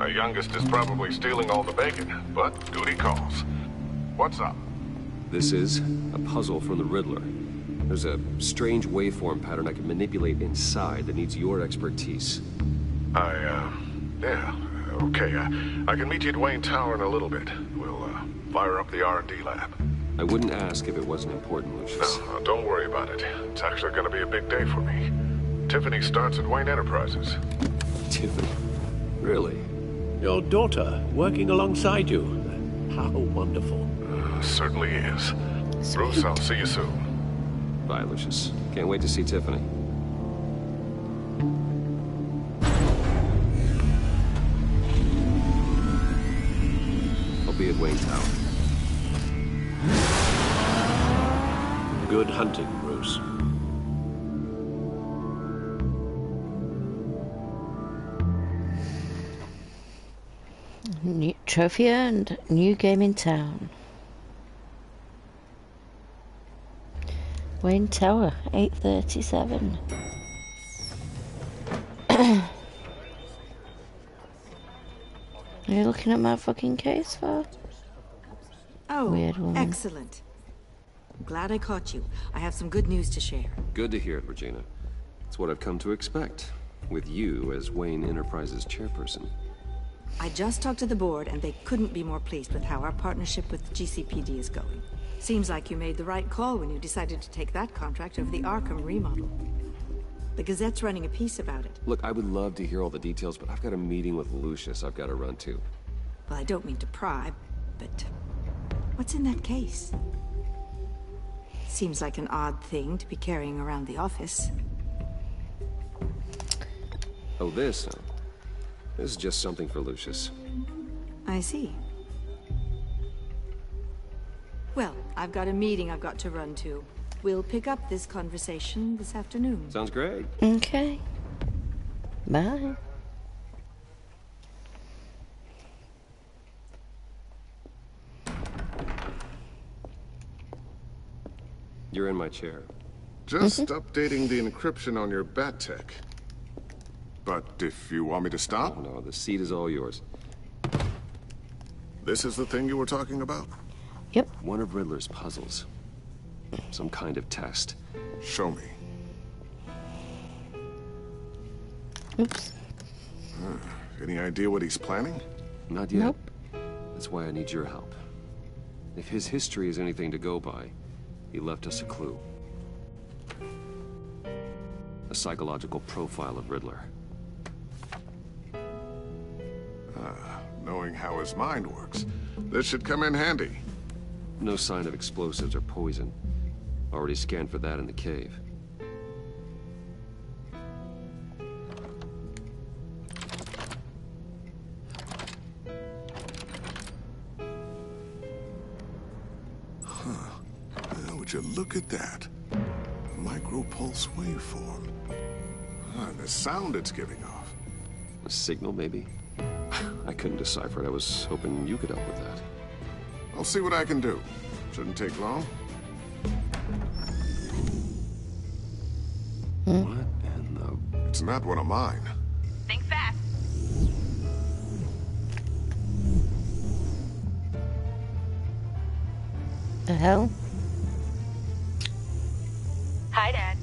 My youngest is probably stealing all the bacon, but duty calls. What's up?
This is a puzzle from the Riddler. There's a strange waveform pattern I can manipulate inside that needs your expertise.
Yeah, okay. I can meet you at Wayne Tower in a little bit. We'll, fire up the R&D lab.
I wouldn't ask if it wasn't important, Lucius.
No, don't worry about it. It's actually gonna be a big day for me. Tiffany starts at Wayne Enterprises.
Tiffany? Really?
Your daughter, working alongside you. How wonderful.
Certainly is. Bruce, I'll see you soon.
Bye, Lucius. Can't wait to see Tiffany. I'll be at Wayne Tower.
Good hunting, Bruce.
New trophy earned. New game in town. Wayne Tower, 8:37. Are you looking at my fucking case for?
Oh,
weird woman.
Excellent. I'm glad I caught you. I have some good news to share.
Good to hear it, Regina. It's what I've come to expect, with you as Wayne Enterprises chairperson.
I just talked to the board, and they couldn't be more pleased with how our partnership with GCPD is going. Seems like you made the right call when you decided to take that contract over the Arkham remodel. The Gazette's running a piece about it.
Look, I would love to hear all the details, but I've got a meeting with Lucius I've got to run to.
Well, I don't mean to pry, but what's in that case? Seems like an odd thing to be carrying around the office.
Oh, this? This is just something for Lucius.
I see. Well, I've got a meeting I've got to run to. We'll pick up this conversation this afternoon.
Sounds great.
Okay. Bye.
You're in my chair.
Just updating the encryption on your bat tech. But if you want me to stop?
Oh, no, the seat is all yours.
This is the thing you were talking about?
Yep.
One of Riddler's puzzles. Some kind of test.
Show me.
Oops.
Any idea what he's planning?
Not yet.
Nope.
That's why I need your help. If his history is anything to go by, he left us a clue. A psychological profile of Riddler.
Knowing how his mind works, this should come in handy.
No sign of explosives or poison. Already scanned for that in the cave.
Would you look at that? A micropulse waveform. And the sound it's giving off.
A signal, maybe? I couldn't decipher it. I was hoping you could help with that.
I'll see what I can do. Shouldn't take long.
What in the...
It's not one of mine.
Think fast.
The hell?
Hi, Dad.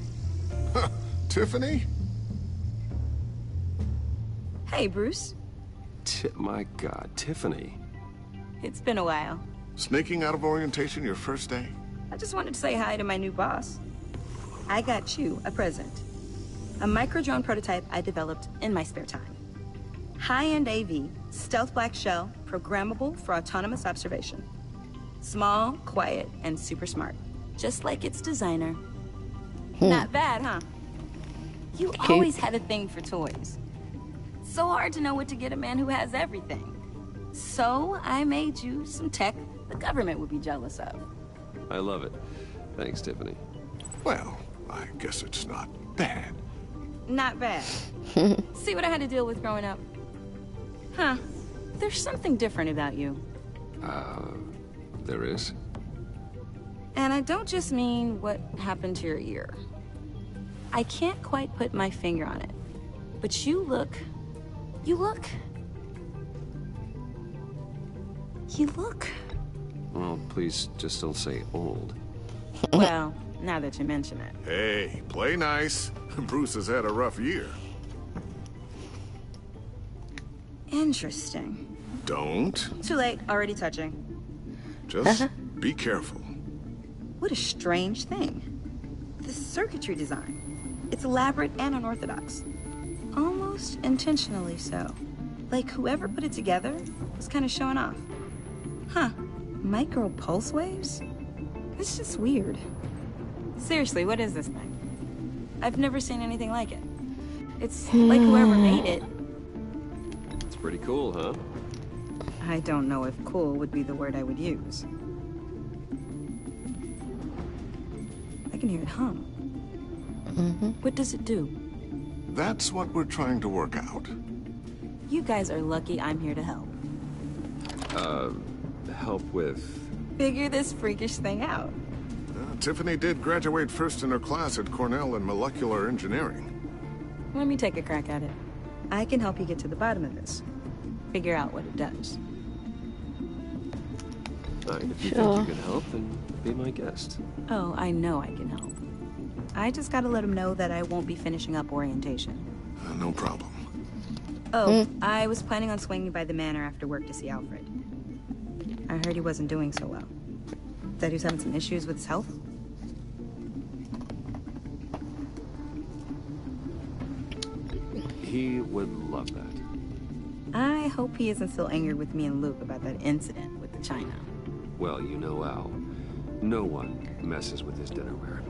Tiffany?
Hey, Bruce.
My God, Tiffany.
It's been a while.
Sneaking out of orientation your first day?
I just wanted to say hi to my new boss. I got you a present. A micro-drone prototype I developed in my spare time. High-end AV, stealth black shell, programmable for autonomous observation. Small, quiet, and super smart. Just like its designer. Not bad, huh? You always had a thing for toys. So hard to know what to get a man who has everything. So I made you some tech the government would be jealous of.
I love it. Thanks, Tiffany.
Well, I guess it's not bad.
Not bad. See what I had to deal with growing up? Huh. There's something different about you.
There is?
And I don't just mean what happened to your ear. I can't quite put my finger on it. But you look You look...
Well, please just don't say old.
Well, now that you mention it.
Hey, play nice. Bruce has had a rough year.
Interesting.
Don't.
Too late, already touching.
Just be careful.
What a strange thing. The circuitry design. It's elaborate and unorthodox. Almost intentionally so. Like whoever put it together was kind of showing off. Huh. Micro pulse waves? It's just weird. Seriously, what is this thing? I've never seen anything like it. It's like whoever made it.
It's pretty cool, huh?
I don't know if cool would be the word I would use. I can hear it hum. What does it do?
That's what we're trying to work out.
You guys are lucky I'm here to help.
Help with...
Figure this freakish thing out.
Tiffany did graduate first in her class at Cornell in molecular engineering.
Let me take a crack at it. I can help you get to the bottom of this. Figure out what it does.
If you think you can help, then be my guest.
Oh, I know I can help. I just gotta let him know that I won't be finishing up orientation.
No problem.
Oh, I was planning on swinging by the manor after work to see Alfred. I heard he wasn't doing so well. That he was having some issues with his health.
He would love that.
I hope he isn't still angered with me and Luke about that incident with the china.
Well, you know Al. No one messes with his dinnerware.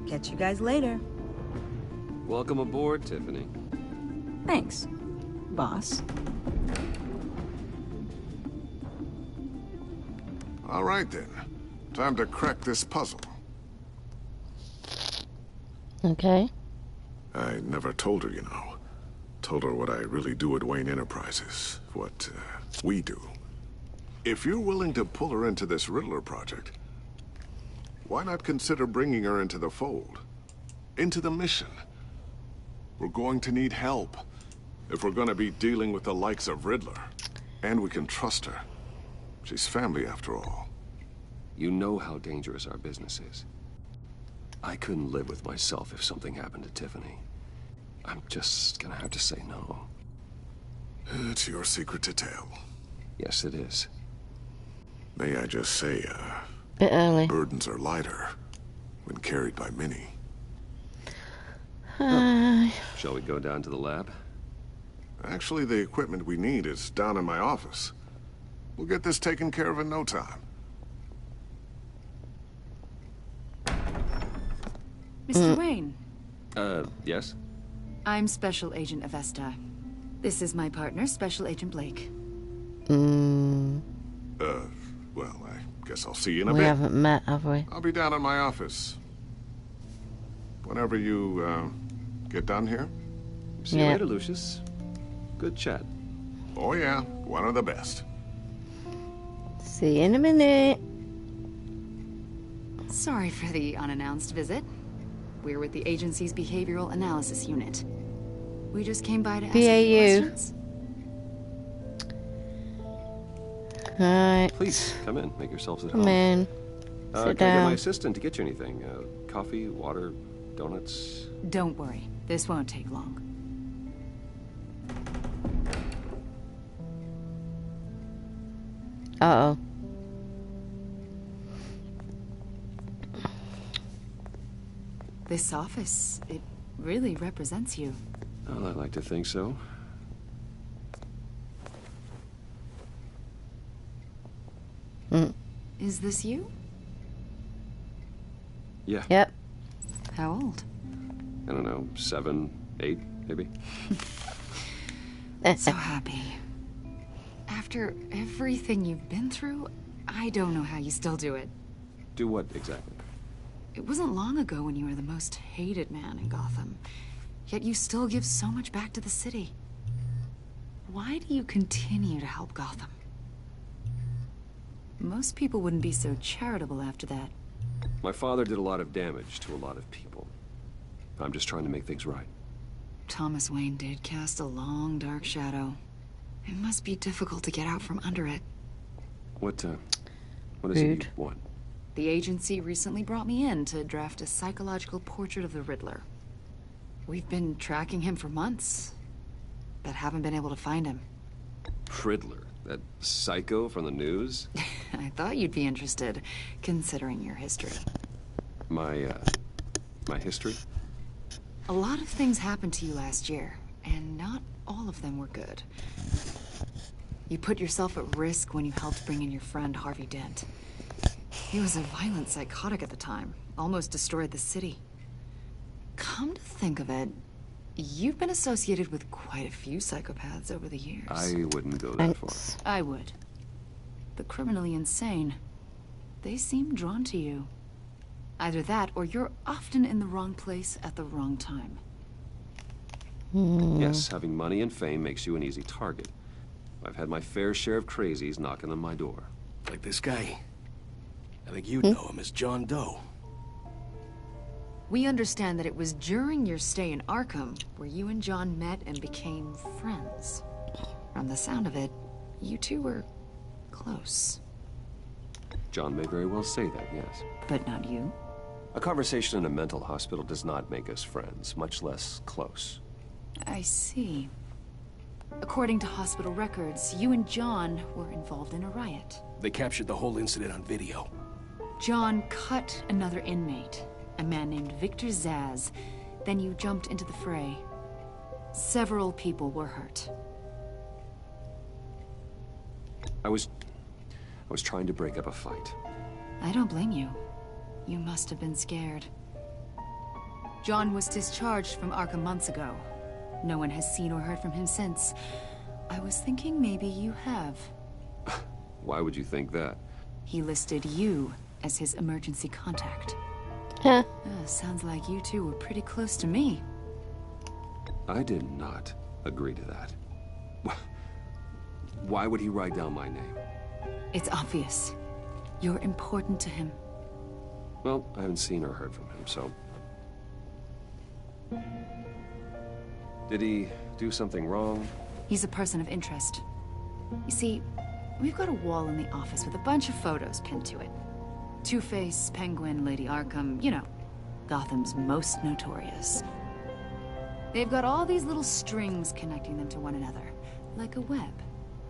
Catch you guys later.
Welcome aboard, Tiffany.
Thanks, boss.
All right, then. Time to crack this puzzle.
Okay.
I never told her, you know. Told her what I really do at Wayne Enterprises. What we do. If you're willing to pull her into this Riddler project, why not consider bringing her into the fold? Into the mission? We're going to need help if we're going to be dealing with the likes of Riddler. And we can trust her. She's family, after all.
You know how dangerous our business is. I couldn't live with myself if something happened to Tiffany. I'm just gonna have to say no.
It's your secret to tell.
Yes, it is.
May I just say,
bit early.
Burdens are lighter when carried by many.
Shall we go down to the lab?
Actually, the equipment we need is down in my office. We'll get this taken care of in no time.
Mr. Wayne.
Yes?
I'm Special Agent Avesta. This is my partner, Special Agent Blake.
Well, I guess I'll see you in a bit.
We haven't met, have we?
I'll be down in my office. Whenever you, get done here.
See you later, Lucius. Good chat.
Oh, yeah. One of the best.
See you in a minute.
Sorry for the unannounced visit. We're with the agency's behavioral analysis unit. We just came by to ask you questions.
Alright.
Please, come in. Make yourselves at home.
Come in.
Can I get my assistant to get you anything? Coffee, water, donuts?
Don't worry. This won't take long.
Uh-oh.
This office, it really represents you.
Well, I like to think so.
Is this you?
Yeah.
Yep.
How old?
I don't know, 7, 8, maybe?
So happy. After everything you've been through, I don't know how you still do it.
Do what, exactly?
It wasn't long ago when you were the most hated man in Gotham. Yet you still give so much back to the city. Why do you continue to help Gotham? Most people wouldn't be so charitable after that.
My father did a lot of damage to a lot of people. I'm just trying to make things right.
Thomas Wayne did cast a long, dark shadow. It must be difficult to get out from under it.
What is it you want?
The agency recently brought me in to draft a psychological portrait of the Riddler. We've been tracking him for months, but haven't been able to find him.
Riddler? That psycho from the news?
I thought you'd be interested, considering your history.
My history?
A lot of things happened to you last year, and not all of them were good. You put yourself at risk when you helped bring in your friend Harvey Dent. He was a violent psychotic at the time, almost destroyed the city. Come to think of it, you've been associated with quite a few psychopaths over the years.
I wouldn't go that far.
I would. The criminally insane. They seem drawn to you. Either that, or you're often in the wrong place at the wrong time.
Yes, having money and fame makes you an easy target. I've had my fair share of crazies knocking on my door.
Like this guy. I think you'd know him as John Doe.
We understand that it was during your stay in Arkham where you and John met and became friends. From the sound of it, you two were close.
John may very well say that, yes.
But not you?
A conversation in a mental hospital does not make us friends, much less close.
I see. According to hospital records, you and John were involved in a riot.
They captured the whole incident on video.
John cut another inmate, a man named Victor Zsasz. Then you jumped into the fray. Several people were hurt.
I was trying to break up a fight.
I don't blame you. You must have been scared. John was discharged from Arkham months ago. No one has seen or heard from him since. I was thinking maybe you have.
Why would you think that?
He listed you as his emergency contact.
Huh.
Sounds like you two were pretty close to me.
I did not agree to that. Why would he write down my name?
It's obvious. You're important to him.
Well, I haven't seen or heard from him, so... Did he do something wrong?
He's a person of interest. You see, we've got a wall in the office with a bunch of photos pinned to it. Two-Face, Penguin, Lady Arkham, you know, Gotham's most notorious. They've got all these little strings connecting them to one another, like a web.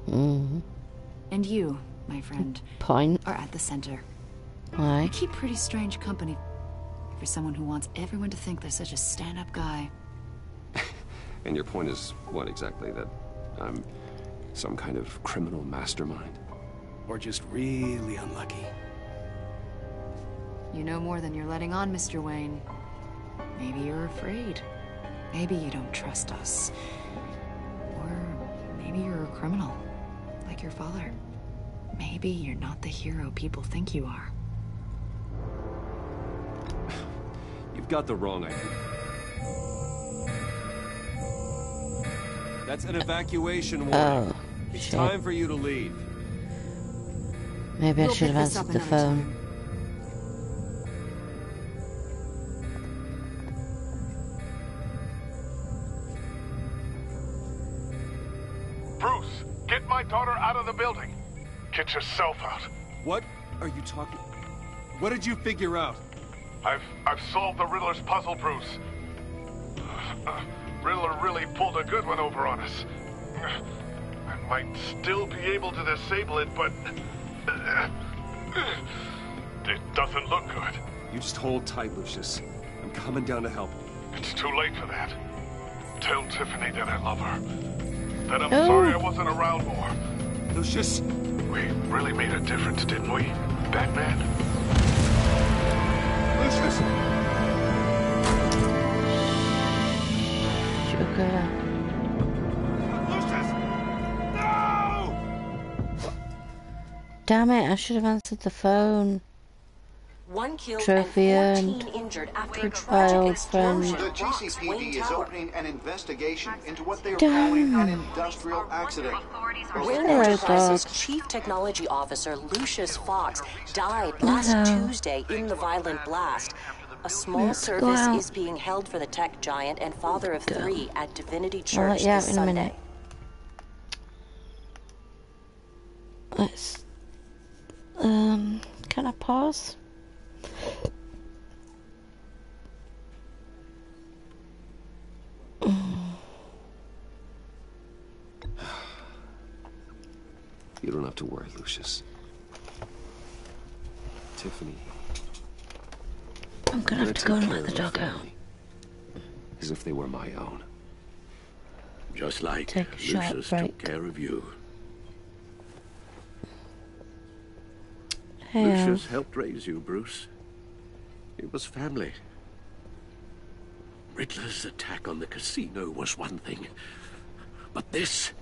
Mm-hmm.
And you, my friend, are at the center.
Why?
You keep pretty strange company for someone who wants everyone to think they're such a stand-up guy.
And your point is what exactly? That I'm some kind of criminal mastermind?
Or just really unlucky?
You know more than you're letting on, Mr. Wayne. Maybe you're afraid. Maybe you don't trust us. Or maybe you're a criminal, like your father. Maybe you're not the hero people think you are.
You've got the wrong idea. That's an evacuation warning.
Oh,
it's
shit.
time for you to leave.
Maybe I should have answered the phone.
Bruce, get my daughter out of the building. Get yourself out.
What are you talking? What did you figure out?
I've solved the Riddler's puzzle, Bruce. Riddler really pulled a good one over on us. I might still be able to disable it, but it doesn't look good.
You just hold tight, Lucius. I'm coming down to help.
It's too late for that. Tell Tiffany that I love her. That I'm sorry I wasn't around more.
Lucius!
We really made a difference, didn't we, Batman?
Lucius!
Sugar.
Lucius! No!
Damn it, I should have answered the phone.
One killed
Trophy
and 14
earned.
injured after a
Goodbye,
tragic
old friend.
explosion.
The GCPD is opening an investigation into what they are
Damn.
calling an industrial accident.
Wayne Enterprises Chief Technology Officer Lucius Fox died last Tuesday in the violent blast. A small service is being held for the tech giant and father of 3 at Divinity Church this Sunday.
Let's, can I pause?
You don't have to worry, Lucius. Tiffany.
I'm gonna have to go and let the dog out.
As if they were my own.
Just like Lucius took care of you.
Hey,
Lucius helped raise you, Bruce. It was family. Riddler's attack on the casino was one thing. But this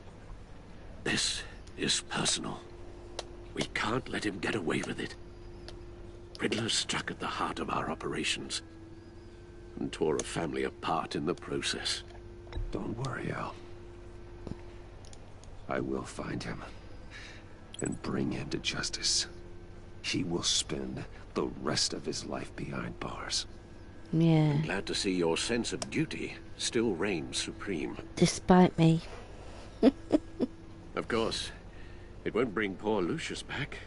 is personal. We can't let him get away with it. Riddler struck at the heart of our operations and tore a family apart in the process.
Don't worry, Al. I will find him and bring him to justice. He will spend the rest of his life behind bars.
Yeah.
I'm glad to see your sense of duty still reigns supreme.
Despite me.
Of course, it won't bring poor Lucius back.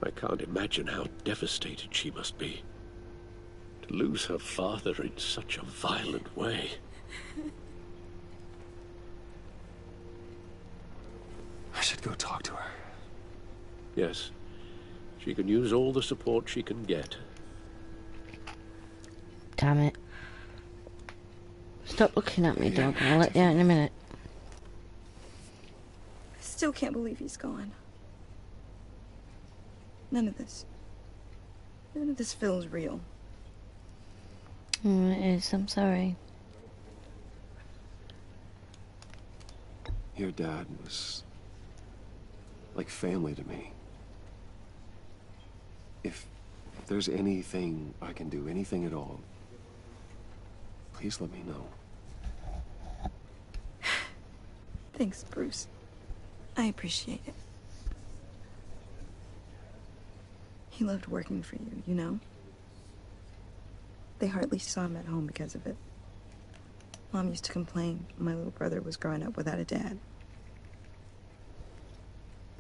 I can't imagine how devastated she must be. To lose her father in such a violent way.
I should go talk to her.
Yes. She can use all the support she can get.
Damn it. Stop looking at me, dog. I'll let you out in a minute.
I still can't believe he's gone. None of this feels real.
It is. I'm sorry.
Your dad was like family to me. If there's anything I can do, anything at all, please let me know.
Thanks, Bruce. I appreciate it. He loved working for you, you know? They hardly saw him at home because of it. Mom used to complain my little brother was growing up without a dad.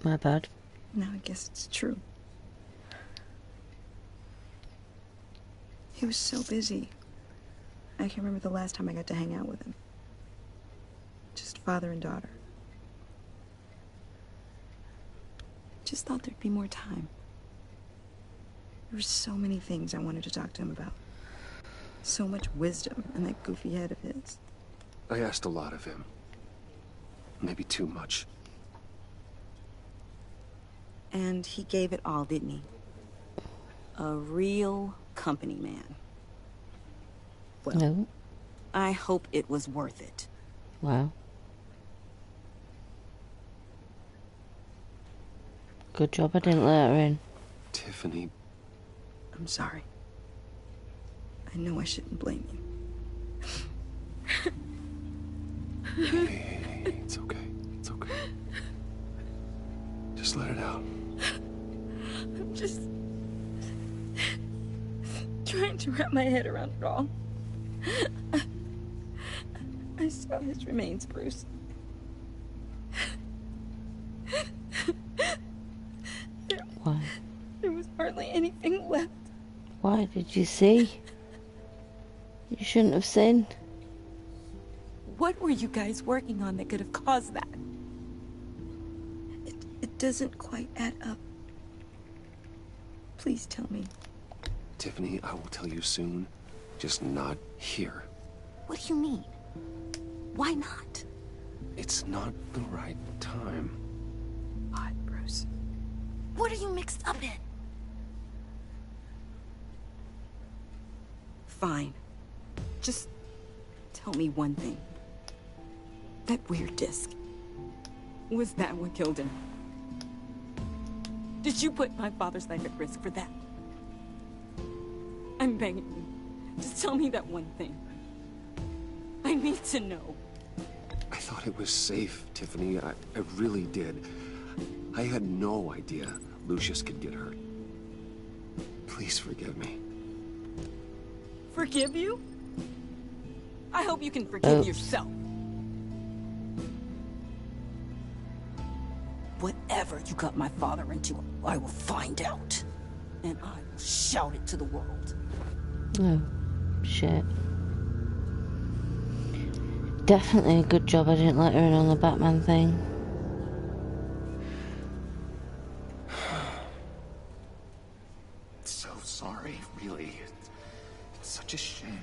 My bad.
Now I guess it's true. He was so busy. I can't remember the last time I got to hang out with him. Just father and daughter. Just thought there'd be more time. There were so many things I wanted to talk to him about. So much wisdom in that goofy head of his.
I asked a lot of him. Maybe too much.
And he gave it all, didn't he? A real company man. Well,
no.
I hope it was worth it.
Wow. Good job I didn't let her in.
Tiffany.
I'm sorry. I know I shouldn't blame you.
Hey, it's okay. It's okay. Just let it out.
I'm just trying to wrap my head around it all. I saw his remains, Bruce.
Why?
There was hardly anything left.
Why did you see? You shouldn't have seen.
What were you guys working on that could have caused that? It doesn't quite add up. Please tell me.
Tiffany, I will tell you soon. Just not here.
What do you mean? Why not?
It's not the right time.
Odd, Bruce.
What are you mixed up in? Fine. Just tell me one thing. That weird disc. Was that what killed him? Did you put my father's life at risk for that? I'm begging you. Just tell me that one thing. I need to know.
I thought it was safe, Tiffany. I really did. I had no idea Lucius could get hurt. Please forgive me.
Forgive you? I hope you can forgive yourself. Whatever you got my father into, I will find out. And I will shout it to the world.
Oh, shit. Definitely a good job I didn't let her in on the Batman thing.
So sorry, really. It's such a shame.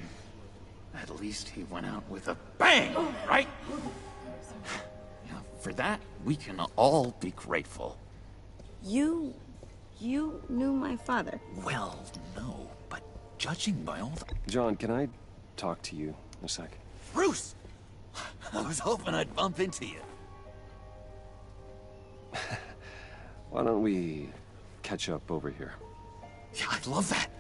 At least he went out with a bang, right? Yeah, for that, we can all be grateful.
You knew my father?
Well, no, but judging by all the...
John, can I talk to you a sec?
Bruce! I was hoping I'd bump into you.
Why don't we catch up over here?
Yeah, I'd love that.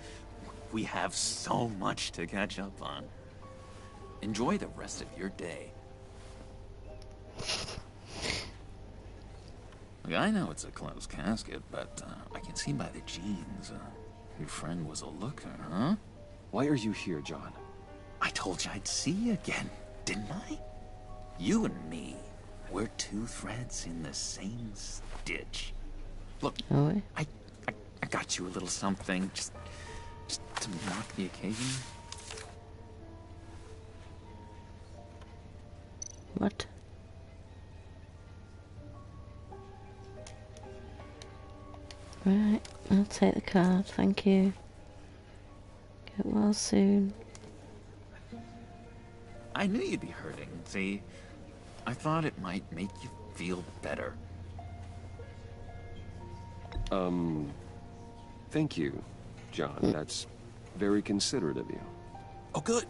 We have so much to catch up on. Enjoy the rest of your day. Look, I know it's a closed casket, but I can see by the jeans, your friend was a looker, huh?
Why are you here, John?
I told you I'd see you again, didn't I? You and me, we're two threads in the same stitch. Look, I got you a little something, just to mark the occasion.
What? Right, I'll take the card, thank you. Get well soon.
I knew you'd be hurting, see? I thought it might make you feel better.
Thank you, John. That's very considerate of you.
Oh, good.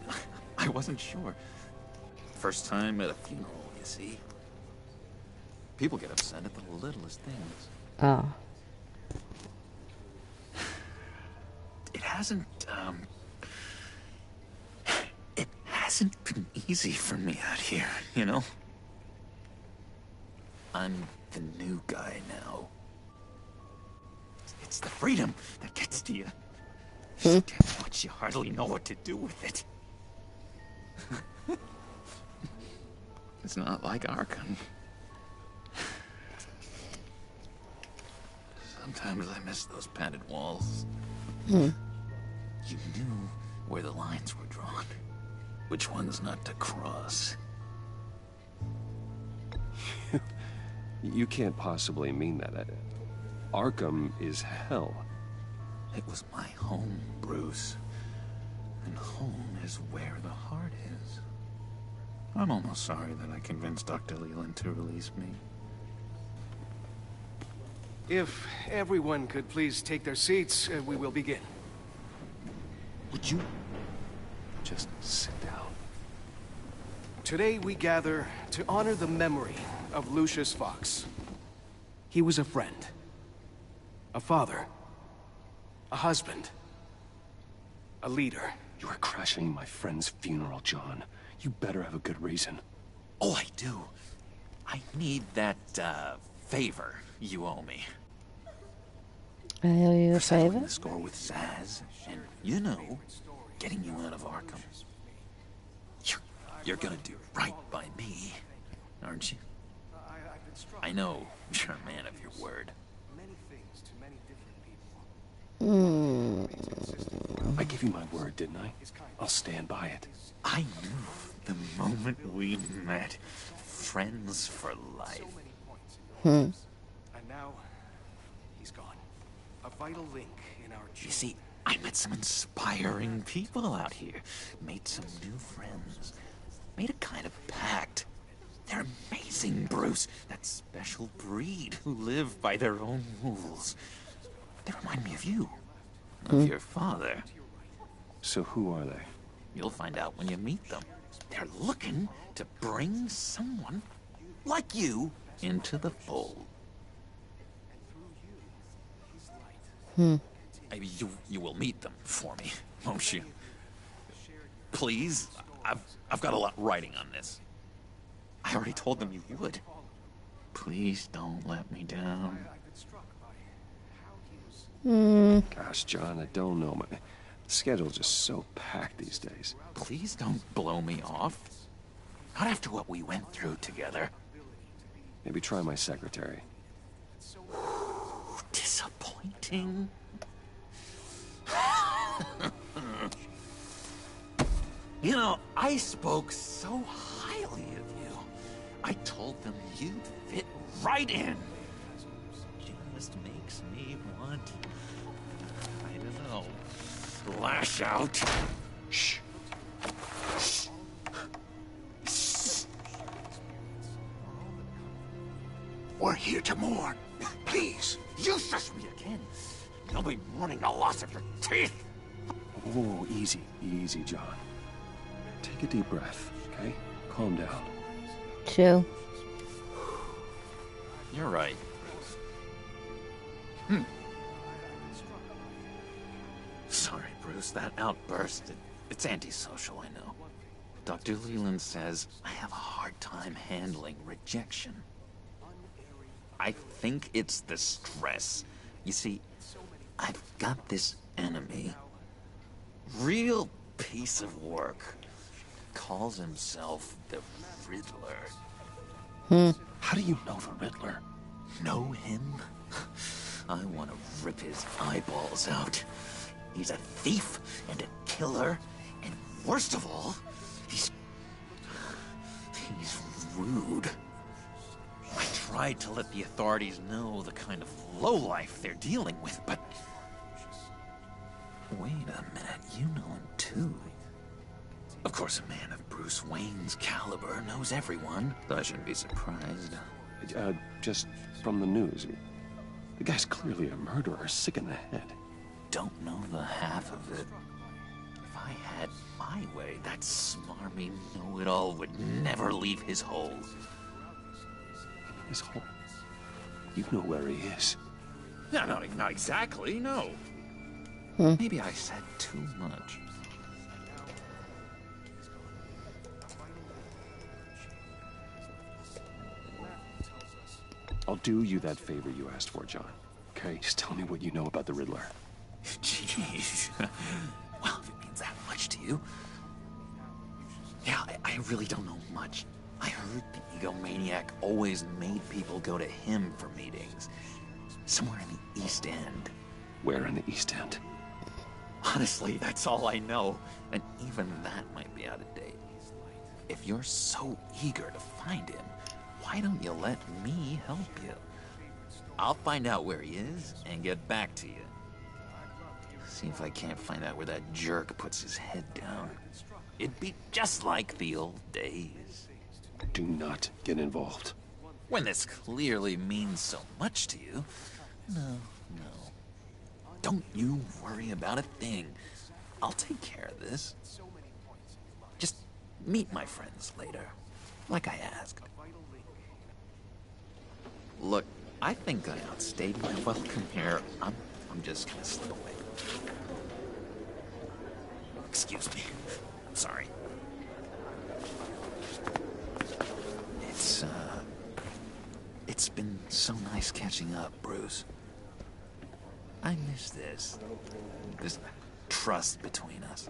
I wasn't sure. First time at a funeral, you see. People get upset at the littlest things.
Oh.
It hasn't been easy for me out here, you know? I'm the new guy now. It's the freedom that gets to you. Once you hardly know what to do with it. It's not like Arkham. Sometimes I miss those padded walls. You knew where the lines were drawn. Which ones not to cross.
You can't possibly mean that. Arkham is hell.
It was my home, Bruce. And home is where the heart is. I'm almost sorry that I convinced Dr. Leland to release me.
If everyone could please take their seats, we will begin.
Would you
just sit down?
Today we gather to honor the memory of Lucius Fox. He was a friend, a father, a husband, a leader.
You are crashing my friend's funeral, John. You better have a good reason.
Oh, I do. I need that, favor you owe me.
I owe you a favor?
The score with Zaz, and, you know, getting you out of Arkham. You're gonna do right by me, aren't you? I know you're a man of your word.
I gave you my word, didn't I? I'll stand by it.
I knew the moment we met. Friends for life.
And now, he's gone. A vital link in our chain.
You see, I met some inspiring people out here. Made some new friends. Made a kind of pact. They're amazing, Bruce. That special breed who live by their own rules. They remind me of you. Of your father.
So who are they?
You'll find out when you meet them. They're looking to bring someone like you into the fold. Maybe you will meet them for me, won't you? Please? I've got a lot writing on this. I already told them you would. Please don't let me down.
Gosh, John, I don't know. The schedule's just so packed these days.
Please don't blow me off. Not after what we went through together.
Maybe try my secretary.
Disappointing. You know, I spoke so highly of you. I told them you'd fit right in. Just makes me want, I don't know, lash out. Shh. Shh. Shh.
We're here to mourn. Please.
You shush me again. You'll be mourning the loss of your teeth.
Oh, easy, easy, John. Take a deep breath, okay? Calm down.
Chill.
You're right. Sorry, Bruce, that outburst, it's antisocial, I know. Dr. Leland says I have a hard time handling rejection. I think it's the stress. You see, I've got this enemy. Real piece of work. Calls himself the Riddler.
How do you know the Riddler?
Know him? I want to rip his eyeballs out. He's a thief and a killer, and worst of all, he's rude. I tried to let the authorities know the kind of lowlife they're dealing with, but... Wait a minute, you know him too. Of course, a man of Bruce Wayne's caliber knows everyone, though I shouldn't be surprised.
Just from the news. The guy's clearly a murderer, sick in the head.
Don't know the half of it. If I had my way, that smarmy know-it-all would never leave his hole.
His hole? You know where he is.
No, not exactly, no. Maybe I said too much.
I'll do you that favor you asked for, John. Okay? Just tell me what you know about the Riddler.
Jeez. Well, if it means that much to you. Yeah, I really don't know much. I heard the egomaniac always made people go to him for meetings. Somewhere in the East End.
Where in the East End?
Honestly, that's all I know. And even that might be out of date. If you're so eager to find him, why don't you let me help you? I'll find out where he is and get back to you. See if I can't find out where that jerk puts his head down. It'd be just like the old days.
Do not get involved.
When this clearly means so much to you. No. Don't you worry about a thing. I'll take care of this. Just meet my friends later, like I asked. Look, I think I outstayed my welcome here. I'm just gonna slip away. Excuse me. Sorry. It's been so nice catching up, Bruce. I miss this trust between us.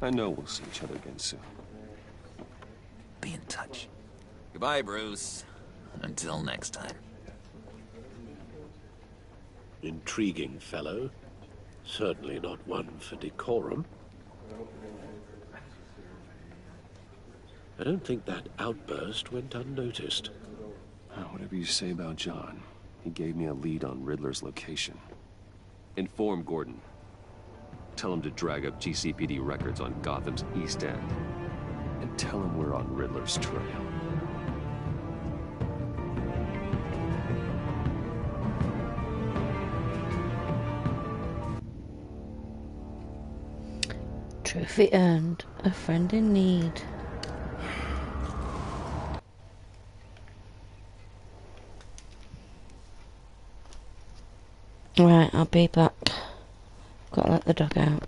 I know we'll see each other again soon.
Be in touch. Goodbye, Bruce. Until next time.
Intriguing fellow. Certainly not one for decorum. I don't think that outburst went unnoticed.
Whatever you say about John, he gave me a lead on Riddler's location. Inform Gordon. Tell him to drag up GCPD records on Gotham's East End. And tell him we're on Riddler's trail.
Trophy earned. A friend in need. Right, I'll be back. Gotta let the dog out.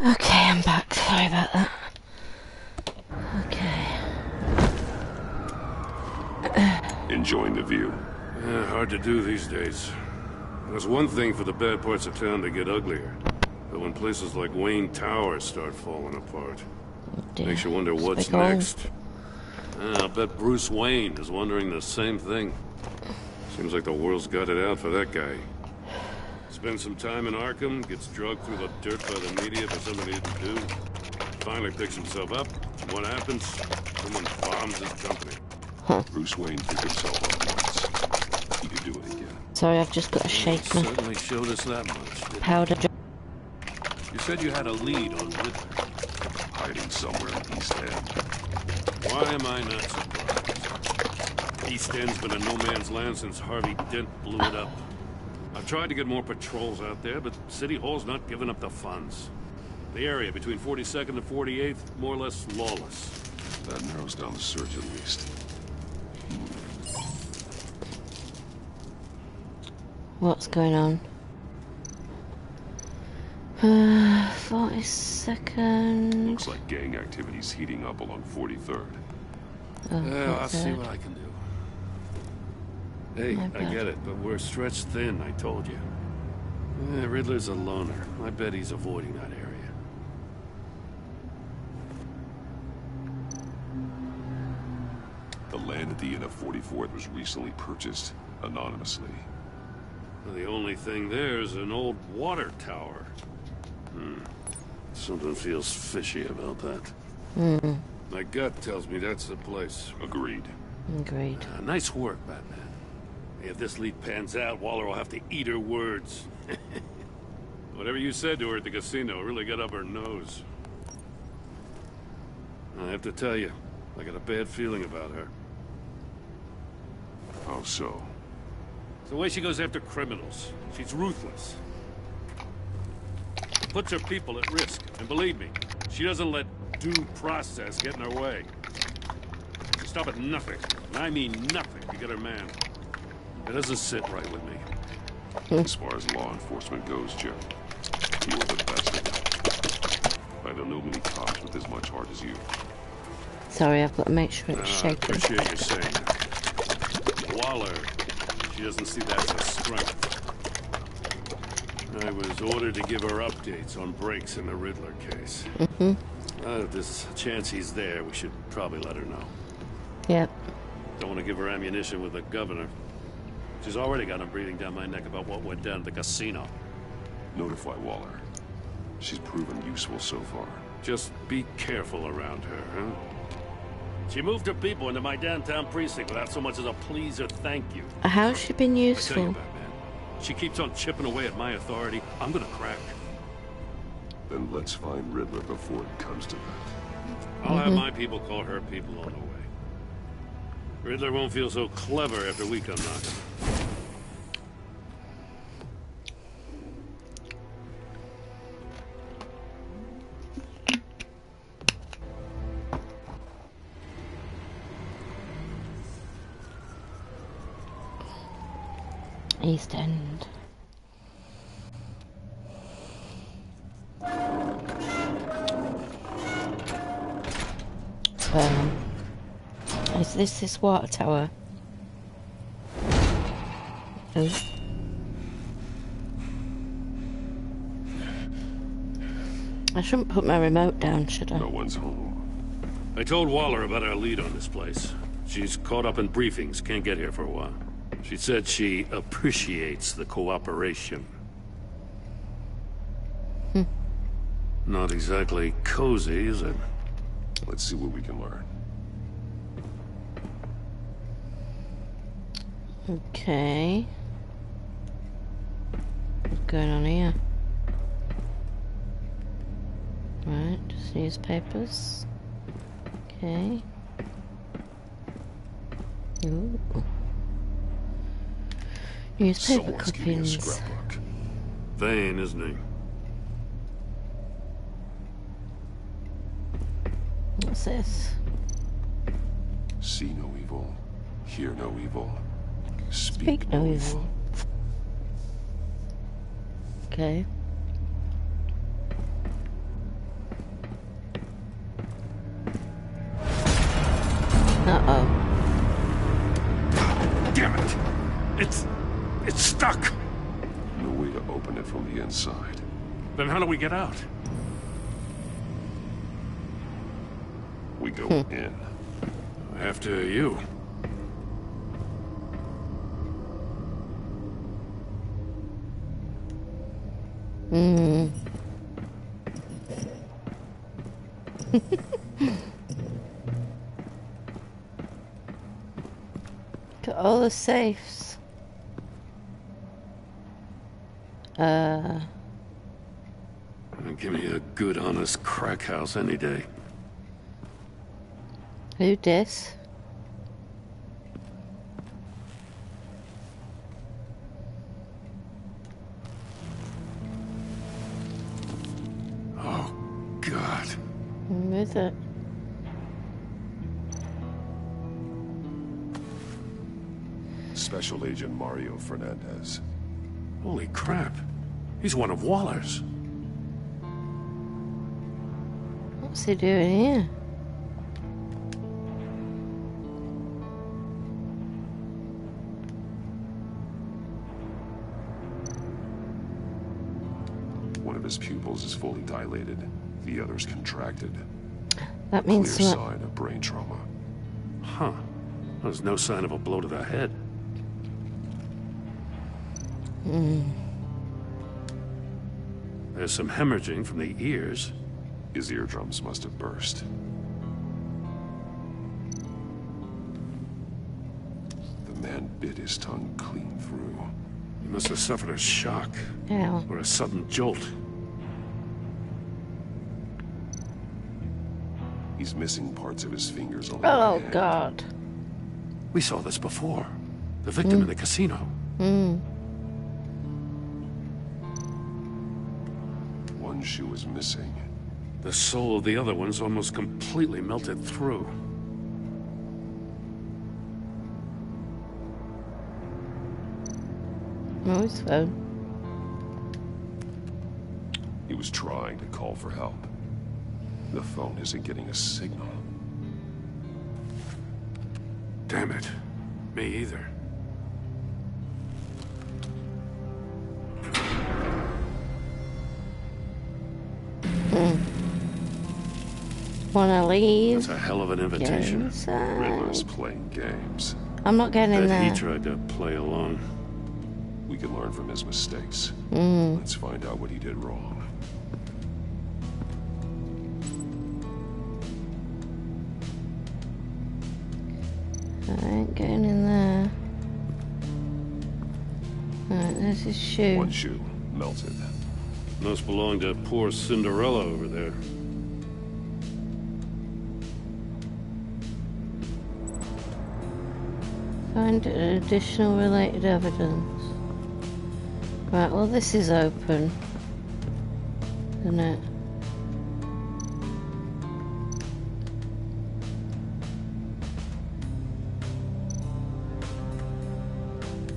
Okay, I'm back. Sorry about that. Okay.
Enjoying the view?
Yeah, hard to do these days. There's one thing for the bad parts of town to get uglier. But when places like Wayne Tower start falling apart, makes you wonder what's next. I'll bet Bruce Wayne is wondering the same thing. Seems like the world's got it out for that guy. Spends some time in Arkham, gets dragged through the dirt by the media for something he didn't do. Finally picks himself up. What happens? Someone bombs his company.
Bruce Wayne picked himself up once. He could do it again.
Sorry, I've just got to shake my...
Certainly showed us that much.
Powder.
You said you had a lead on Riddler.
Hiding somewhere in East End.
Why am I not surprised? East End's been a no-man's land since Harvey Dent blew it up. I've tried to get more patrols out there, but City Hall's not giving up the funds. The area between 42nd and 48th, more or less lawless.
That narrows down the search at least.
What's going on? 42nd.
Looks like gang activity's heating up along 43rd.
Oh,
yeah, I'll see what I can do. Hey,
My
I
bad.
get it, but we're stretched thin, I told you. Riddler's a loner. I bet he's avoiding that area.
The land at the end of 44th was recently purchased anonymously.
The only thing there is an old water tower. Something feels fishy about that. My gut tells me that's the place.
Agreed.
Agreed.
Nice work, Batman. If this lead pans out, Waller will have to eat her words. Whatever you said to her at the casino really got up her nose. I have to tell you, I got a bad feeling about her.
How so?
It's the way she goes after criminals. She's ruthless. Puts her people at risk. And believe me, she doesn't let due process get in her way. She stop at nothing, and I mean nothing, to get her man. It doesn't sit right with me.
As far as law enforcement goes, Joe, you're the best of it. I don't know many cops with as much heart as you.
Sorry, I've got to make sure it's
I
shaking.
appreciate you saying that. Waller, she doesn't see that as a strength. I was ordered to give her updates on breaks in the Riddler case. If there's a chance he's there, we should probably let her know.
Yep.
Don't want to give her ammunition with the governor. She's already got him breathing down my neck about what went down at the casino.
Notify Waller. She's proven useful so far.
Just be careful around her, huh? She moved her people into my downtown precinct without so much as a please or thank you.
How's she been
I tell you,
useful?
Batman, she keeps on chipping away at my authority. I'm gonna crack.
Then let's find Riddler before it comes to that.
I'll have my people call her people on the way. Riddler won't feel so clever after we come knocking.
East End. Is this water tower? Oh. I shouldn't put my remote down, should I?
No one's home.
I told Waller about our lead on this place. She's caught up in briefings, can't get here for a while. She said she appreciates the cooperation. Not exactly cozy, is it?
Let's see what we can learn.
Okay. What's going on here? Right, just newspapers. Okay. Ooh. Newspaper
Someone's giving a
clippings.
scrapbook.
Vain, isn't he?
What's this?
See no evil, hear no evil,
Speak no evil. Okay. Uh-oh.
Damn it! It's stuck!
No way to open it from the inside.
Then how do we get out?
We go in.
After you.
Got all the safes.
Give me a good, honest crack house any day.
Who dis?
Oh, God.
Who is it?
Special Agent Mario Fernandez.
Holy crap. He's one of Waller's.
What's he doing here?
One of his pupils is fully dilated. The other's contracted.
That means
Clear
what?
sign of brain trauma.
Huh. There's no sign of a blow to the head. There's some hemorrhaging from the ears.
His eardrums must have burst. The man bit his tongue clean through.
He must have suffered a shock.
Ow.
Or a sudden jolt.
He's missing parts of his fingers on
Oh, God.
We saw this before. The victim in the casino.
One shoe is missing.
The soul of the other one's almost completely melted through.
No, his phone.
He was trying to call for help. The phone isn't getting a signal.
Damn it. Me either.
Wanna leave?
That's a hell of an invitation.
Riddler's playing games.
I'm not getting in
Bet
there.
he tried to play along.
We can learn from his mistakes.
Mm.
Let's find out what he did wrong.
I ain't getting in there. Alright, there's his shoe.
One shoe melted.
Must belong to poor Cinderella over there.
Find additional related evidence. Right, well this is open. Isn't it?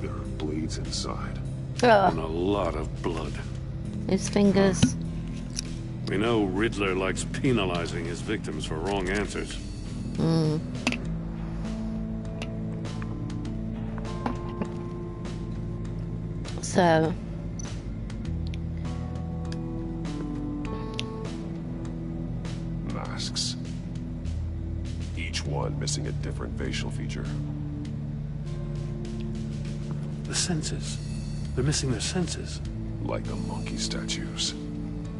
There are bleeds inside.
And a lot of blood.
His fingers.
We know Riddler likes penalizing his victims for wrong answers.
So
Masks. Each one missing a different facial feature.
The senses. They're missing their senses.
Like the monkey statues.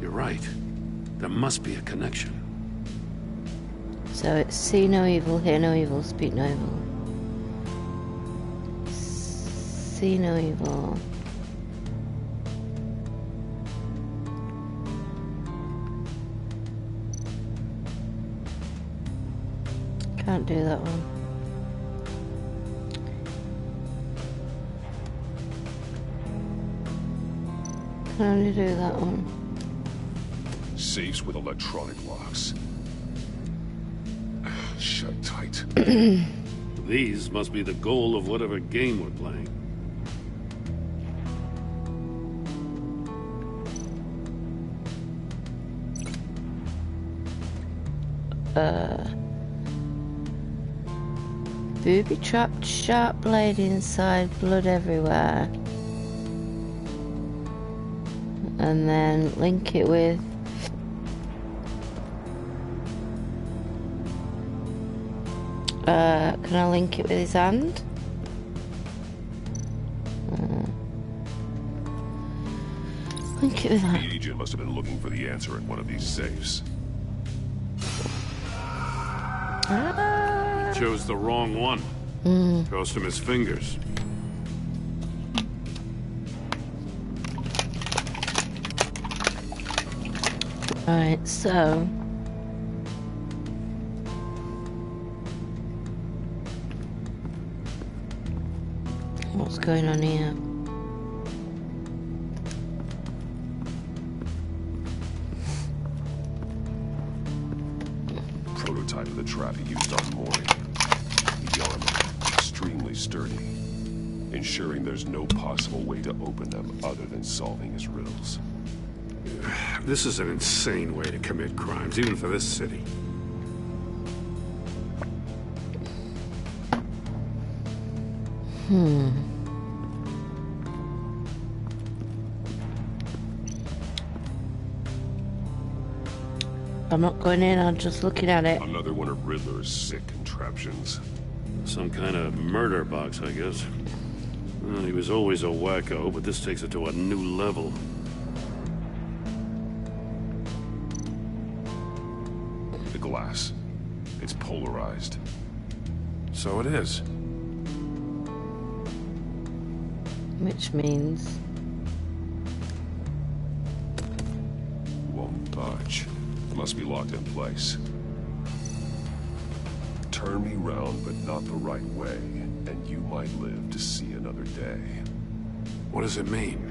You're right. There must be a connection.
So it's see no evil, hear no evil, speak no evil. See no evil. Can't do that one. Can only do that one.
Safes with electronic locks. Shut tight.
These must be the goal of whatever game we're playing.
Booby trapped, sharp blade inside, blood everywhere. And then link it with can I link it with his hand? Link it with that.
The agent must have been looking for the answer in one of these safes.
Chose the wrong one. Cost him his fingers.
Alright, so what's going on here?
Prototype of the trap he used on Mori. The armor, extremely sturdy, ensuring there's no possible way to open them other than solving his riddles.
This is an insane way to commit crimes, even for this city.
I'm not going in, I'm just looking at it.
Another one of Riddler's sick contraptions.
Some kind of murder box, I guess. Well, he was always a wacko, but this takes it to a new level.
The glass. It's polarized.
So it is.
Which means
Won't budge. Must be locked in place. Turn me round, but not the right way, and you might live to see another day.
What does it mean?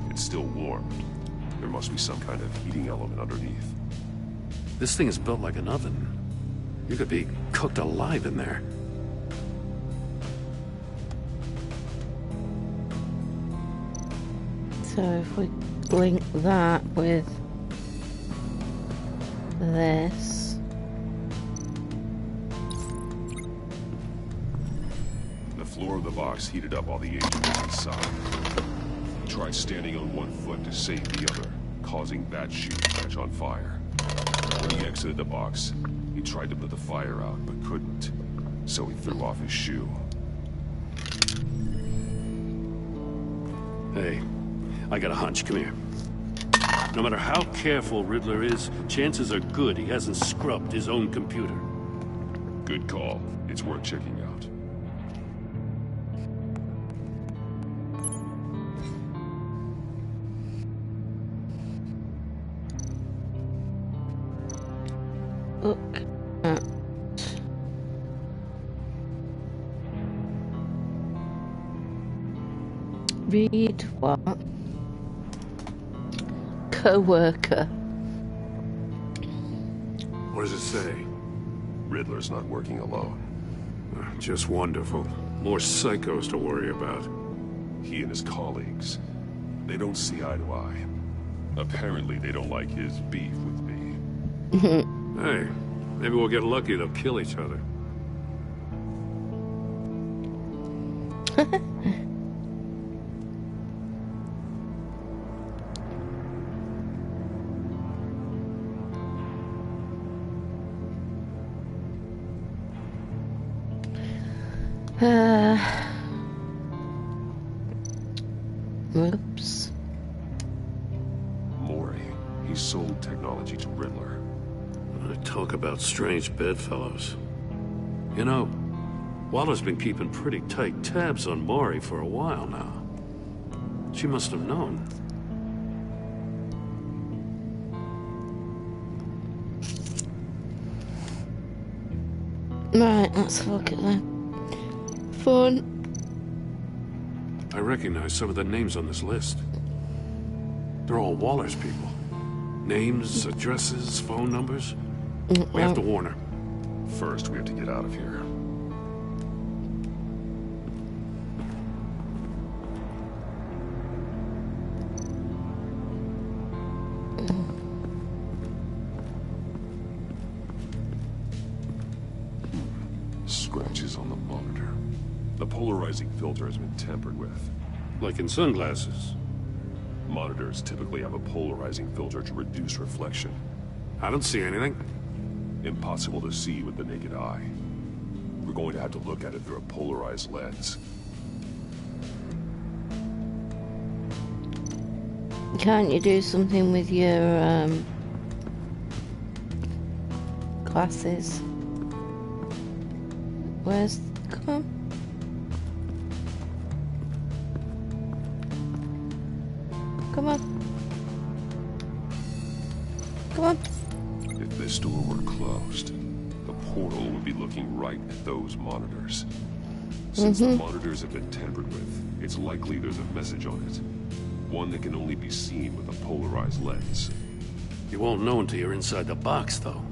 It's still warm. There must be some kind of heating element underneath.
This thing is built like an oven. You could be cooked alive in there.
so if we link that with this.
The floor of the box heated up while the agent was inside. He tried standing on one foot to save the other, causing that shoe to catch on fire. When he exited the box, he tried to put the fire out, but couldn't. So he threw off his shoe.
Hey, I got a hunch. Come here. No matter how careful Riddler is, chances are good he hasn't scrubbed his own computer.
Good call. It's worth checking out.
Look at read what? Co-worker.
What does it say?
Riddler's not working alone.
Just wonderful. More psychos to worry about.
He and his colleagues, they don't see eye to eye. Apparently they don't like his beef with me.
Hey, maybe we'll get lucky they'll kill each other.
Oops.
Mori, he sold technology to Riddler.
Talk about strange bedfellows. You know, Waller's been keeping pretty tight tabs on Mori for a while now. She must have known.
Right, let's look at that. Fun.
I recognize some of the names on this list. They're all Waller's people. Names, addresses, phone numbers. We have to warn her.
First, we have to get out of here. polarizing filter has been tampered with.
Like in sunglasses?
Monitors typically have a polarizing filter to reduce reflection.
I don't see anything.
Impossible to see with the naked eye. We're going to have to look at it through a polarized lens.
Can't you do something with your glasses? Where's... Come on. Come on. Come on.
If this door were closed, the portal would be looking right at those monitors. Since the monitors have been tampered with, it's likely there's a message on it. One that can only be seen with a polarized lens.
You won't know until you're inside the box, though.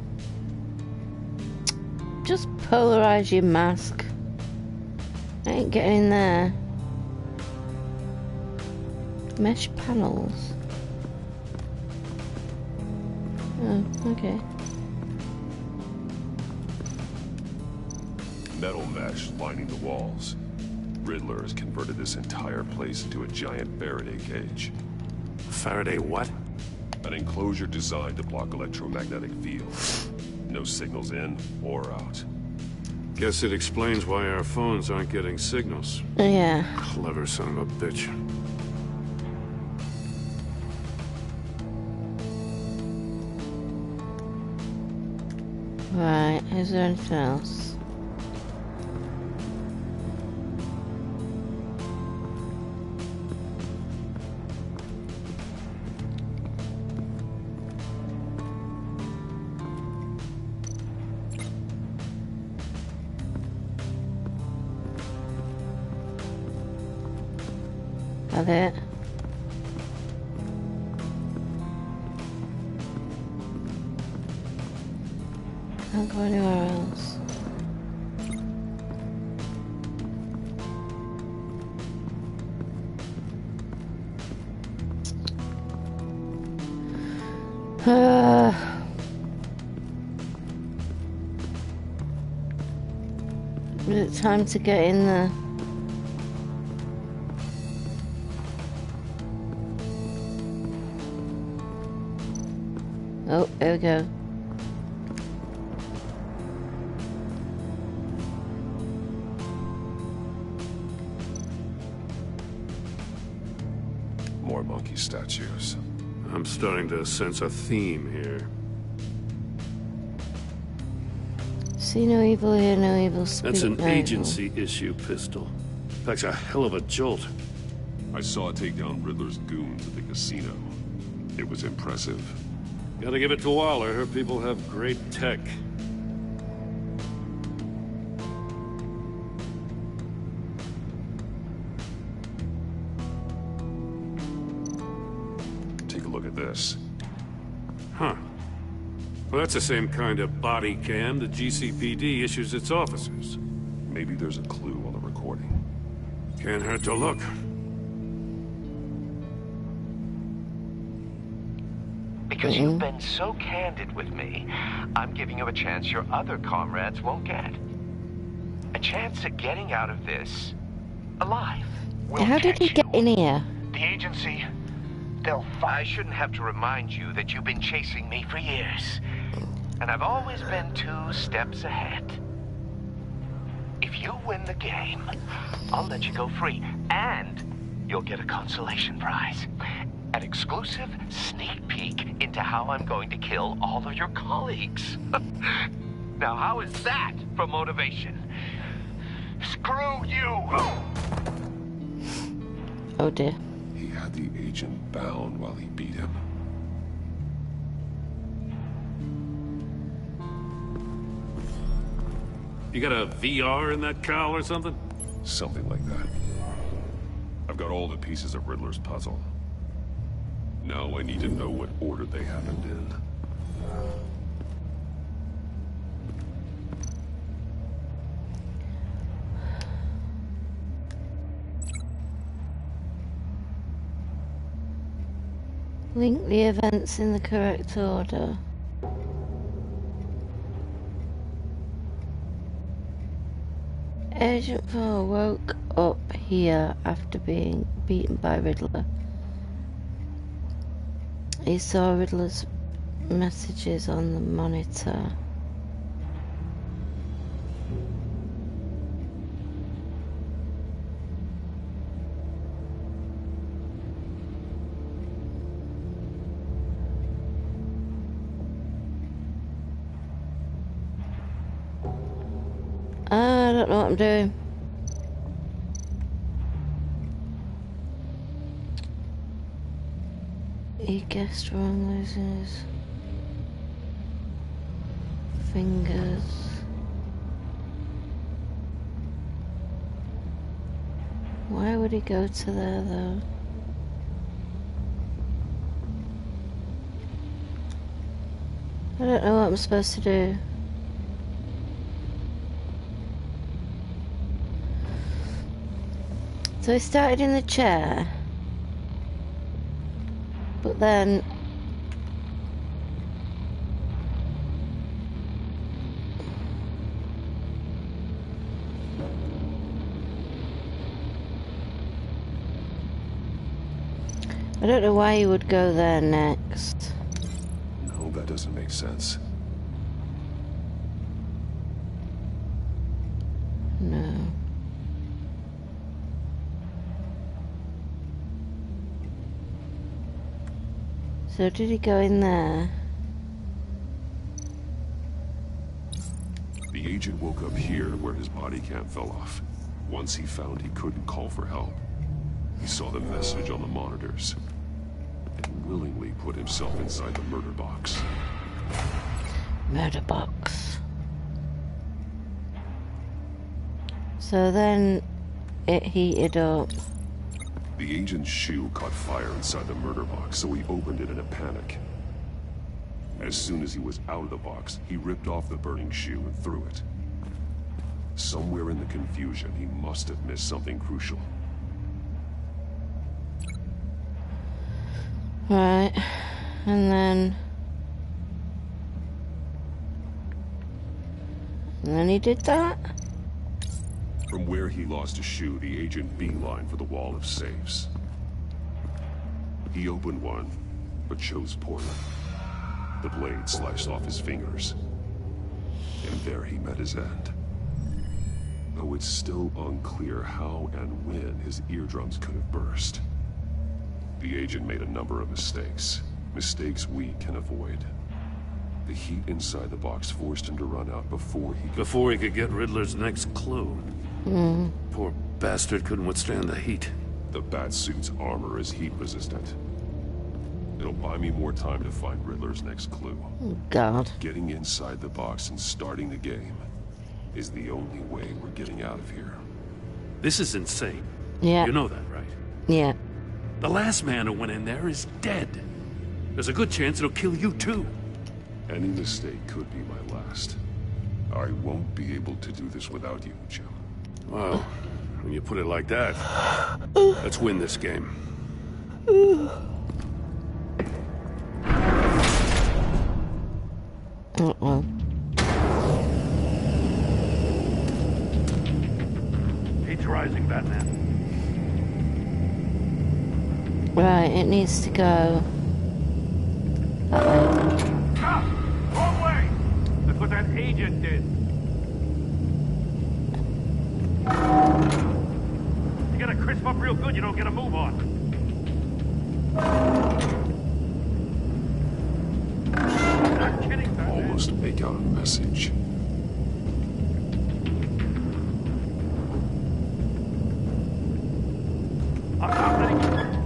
Just polarize your mask. I ain't getting in there. Mesh panels. Oh, okay.
Metal mesh lining the walls. Riddler has converted this entire place into a giant Faraday cage.
Faraday what?
An enclosure designed to block electromagnetic fields. No signals in or out.
Guess it explains why our phones aren't getting signals.
Yeah.
Clever son of a bitch.
Right, is there anything else? That it? Can't go anywhere else. Is it time to get in there? Oh, there we go.
More monkey statues.
I'm starting to sense a theme here.
See no evil, hear no evil, speak
That's an
no
agency issue pistol. Packs a hell of a jolt.
I saw it take down Riddler's goons at the casino. It was impressive.
Gotta give it to Waller. Her people have great tech.
Take a look at this.
Huh. Well, that's the same kind of body cam the GCPD issues its officers.
Maybe there's a clue on the recording.
Can't hurt to look.
Because you've been so candid with me, I'm giving you a chance your other comrades won't get. A chance at getting out of this alive.
How did he get in here?
The agency, I shouldn't have to remind you that you've been chasing me for years. And I've always been 2 steps ahead. If you win the game, I'll let you go free. And you'll get a consolation prize. An exclusive sneak peek into how I'm going to kill all of your colleagues. Now, how is that for motivation? Screw you!
Oh dear.
He had the agent bound while he beat him.
You got a VR in that cowl or something?
Something like that. I've got all the pieces of Riddler's puzzle. Now I need to know what order they happened in.
Link the events in the correct order. Agent 4 woke up here after being beaten by Riddler. He saw Riddler's messages on the monitor. I don't know what I'm doing. He guessed wrong, losing his fingers. Why would he go to there though? I don't know what I'm supposed to do. So he started in the chair, but then I don't know why he would go there next.
No, that doesn't make sense.
No. So did he go in there?
The agent woke up here where his body cam fell off. Once he found he couldn't call for help, he saw the message on the monitors and willingly put himself inside the murder box.
Murder box. So then it heated up.
The agent's shoe caught fire inside the murder box, so he opened it in a panic. As soon as he was out of the box, he ripped off the burning shoe and threw it. Somewhere in the confusion, he must have missed something crucial.
Right, and then he did that?
From where he lost a shoe, the agent beelined for the wall of safes. He opened one, but chose poorly. The blade sliced off his fingers. And there he met his end. Though it's still unclear how and when his eardrums could have burst. The agent made a number of mistakes. Mistakes we can avoid. The heat inside the box forced him to run out before he could get Riddler's next clue. Poor bastard couldn't withstand the heat. The Batsuit's armor is heat resistant. It'll buy me more time to find Riddler's next clue.
God.
Getting inside the box and starting the game is the only way we're getting out of here.
This is insane.
Yeah.
You know that, right?
Yeah.
The last man who went in there is dead. There's a good chance it'll kill you too.
Any mistake could be my last. I won't be able to do this without you, Jim.
Well, when you put it like that, let's win this game.
Uh-oh.
Heat's rising, Batman.
Right, it needs to go. Uh-oh.
Wrong way! That's what that agent did. You gotta crisp up real good, you don't get a move on. Not kidding, Batman.
Almost make out a message.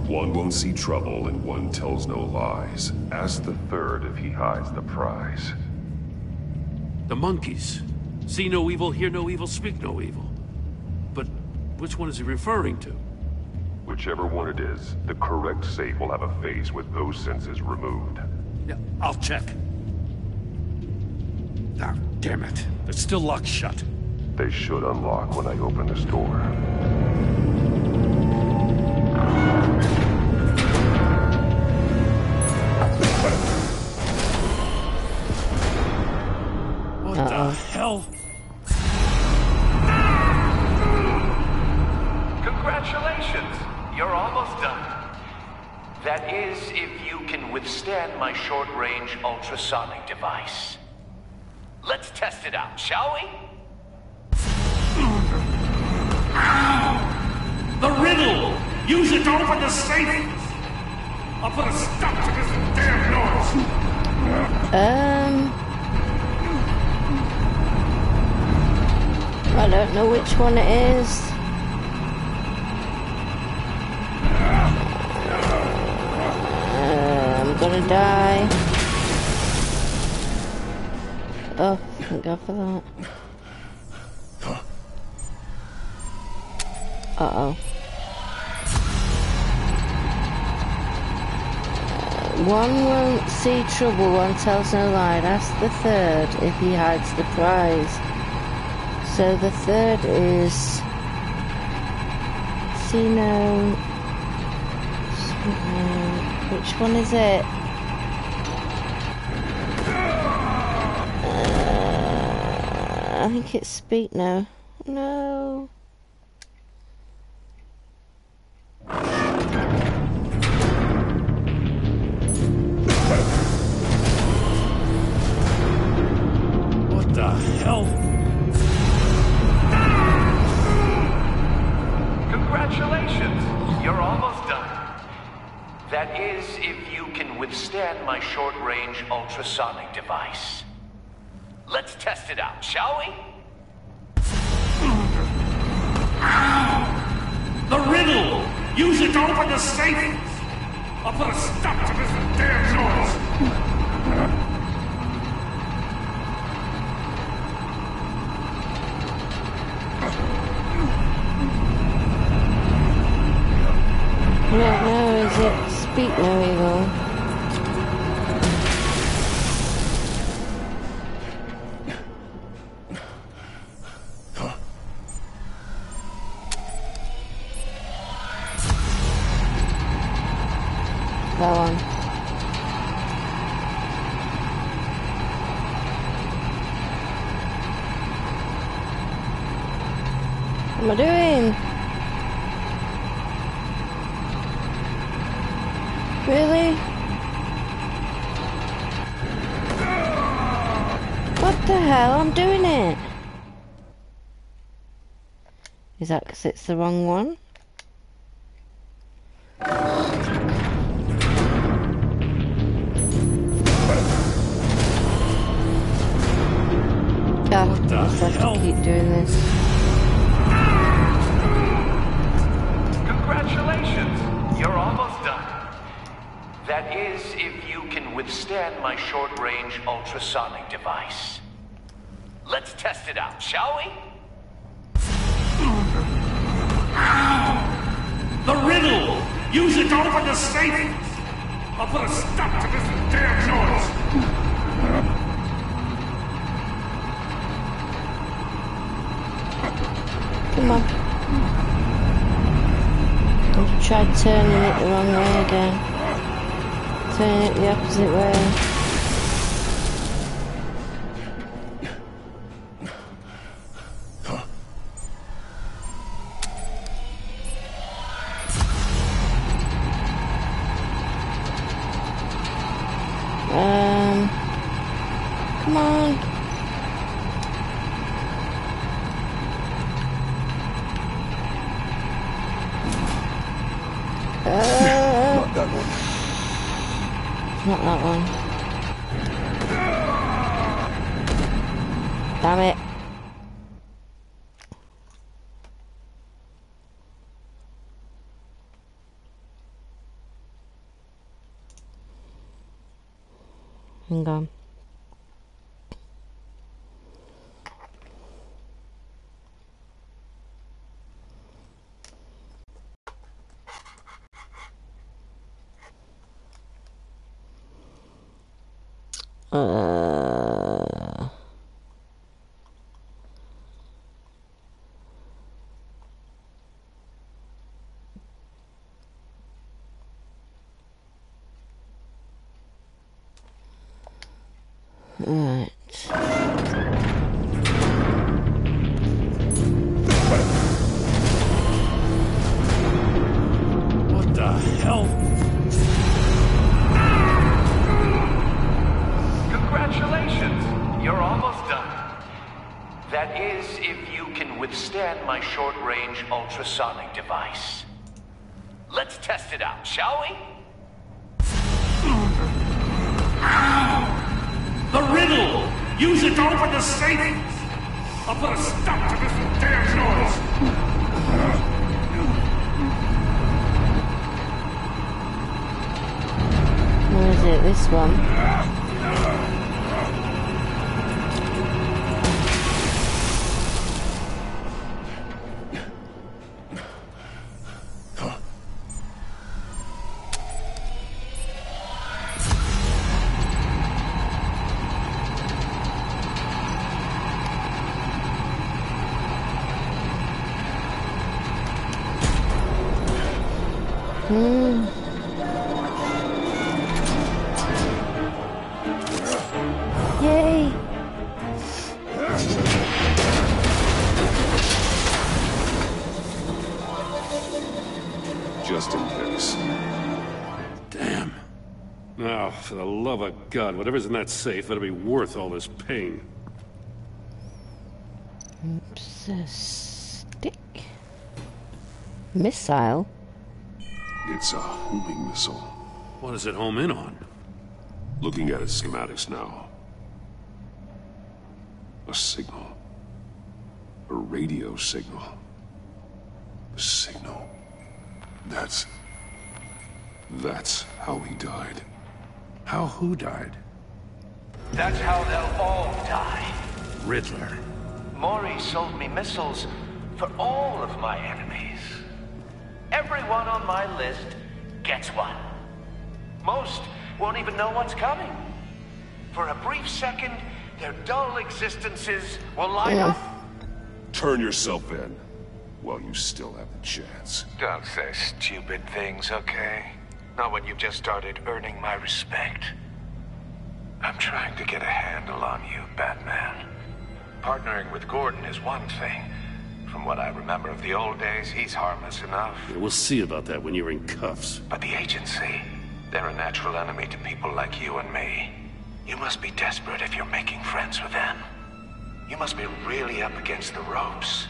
One won't see trouble and one tells no lies. Ask the third if he hides the prize.
The monkeys. See no evil, hear no evil, speak no evil. But which one is he referring to?
Whichever one it is, the correct safe will have a face with those senses removed.
Yeah, I'll check. Ah, damn it. They're still locked shut.
They should unlock when I open this door.
What the hell?
done. That is, if you can withstand my short-range ultrasonic device. Let's test it out, shall we?
The riddle! Use it to open the safe! I'll put a stop to this damn noise!
I don't know which one it is. I'm gonna die. Oh, thank God for that. Uh-oh. One won't see trouble, one tells no lie. Ask the third if he hides the prize. So the third is... see no... which one is it? I think it's speak no. No.
What the hell?
Congratulations! You're almost done. That is, if you can withstand my short-range ultrasonic device. Let's test it out, shall we?
The riddle! Use it to open the safe! I'll put a stop to this damn noise!
I don't know, is it speak no evil? That one. What am I doing? Really? What the hell? I'm doing it. Is that because it's the wrong one? I just have to keep doing this.
Congratulations! You're almost done. That is, if you can withstand my short-range ultrasonic device. Let's test it out, shall we?
The riddle! Use it to open the safe! I'll put a stop to this damn noise!
Come on. I've tried turning it the wrong way again. Turning it the opposite way. Come on.
Not that one.
Not that one. Damn it. Hang on. Right.
What the
hell?
Congratulations! You're almost done. That is, if you can withstand my short-range ultrasonic device. Let's test it out, shall we?
The riddle! Use it to open the safe! I'll put a stop to this damn noise!
Where is it? This one? Yay!
Just in case.
Damn. Now, for the love of God, whatever's in that safe better be worth all this pain.
Oops, a stick. Missile?
It's a homing missile.
What does it home in on?
Looking at its schematics now. A signal. A radio signal. A signal. That's how he died.
How who died?
That's how they'll all die.
Riddler.
Maury sold me missiles for all of my enemies. Everyone on my list gets one. Most won't even know what's coming. For a brief second, their dull existences will light up.
Turn yourself in while you still have the chance.
Don't say stupid things, okay? Not when you've just started earning my respect. I'm trying to get a handle on you, Batman. Partnering with Gordon is one thing. From what I remember of the old days, he's harmless enough.
Yeah, we'll see about that when you're in cuffs.
But the agency, they're a natural enemy to people like you and me. You must be desperate if you're making friends with them. You must be really up against the ropes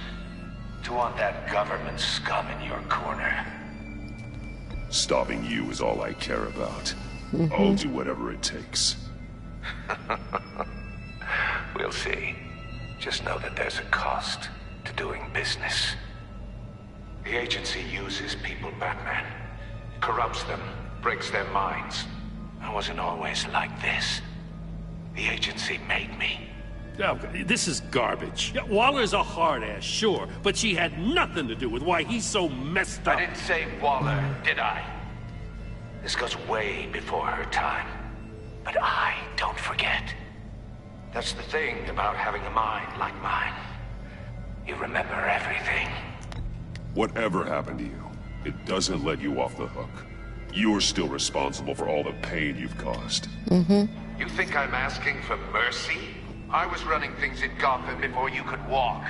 to want that government scum in your corner.
Stopping you is all I care about. I'll do whatever it takes.
We'll see. Just know that there's a cost to doing business. The agency uses people, Batman. Corrupts them, breaks their minds. I wasn't always like this. The agency made me.
Oh, this is garbage. Yeah, Waller's a hard ass, sure, but she had nothing to do with why he's so messed up.
I didn't say Waller, did I? This goes way before her time. But I don't forget. That's the thing about having a mind like mine. You remember everything.
Whatever happened to you, it doesn't let you off the hook. You're still responsible for all the pain you've caused.
You think I'm asking for mercy? I was running things in Gotham before you could walk.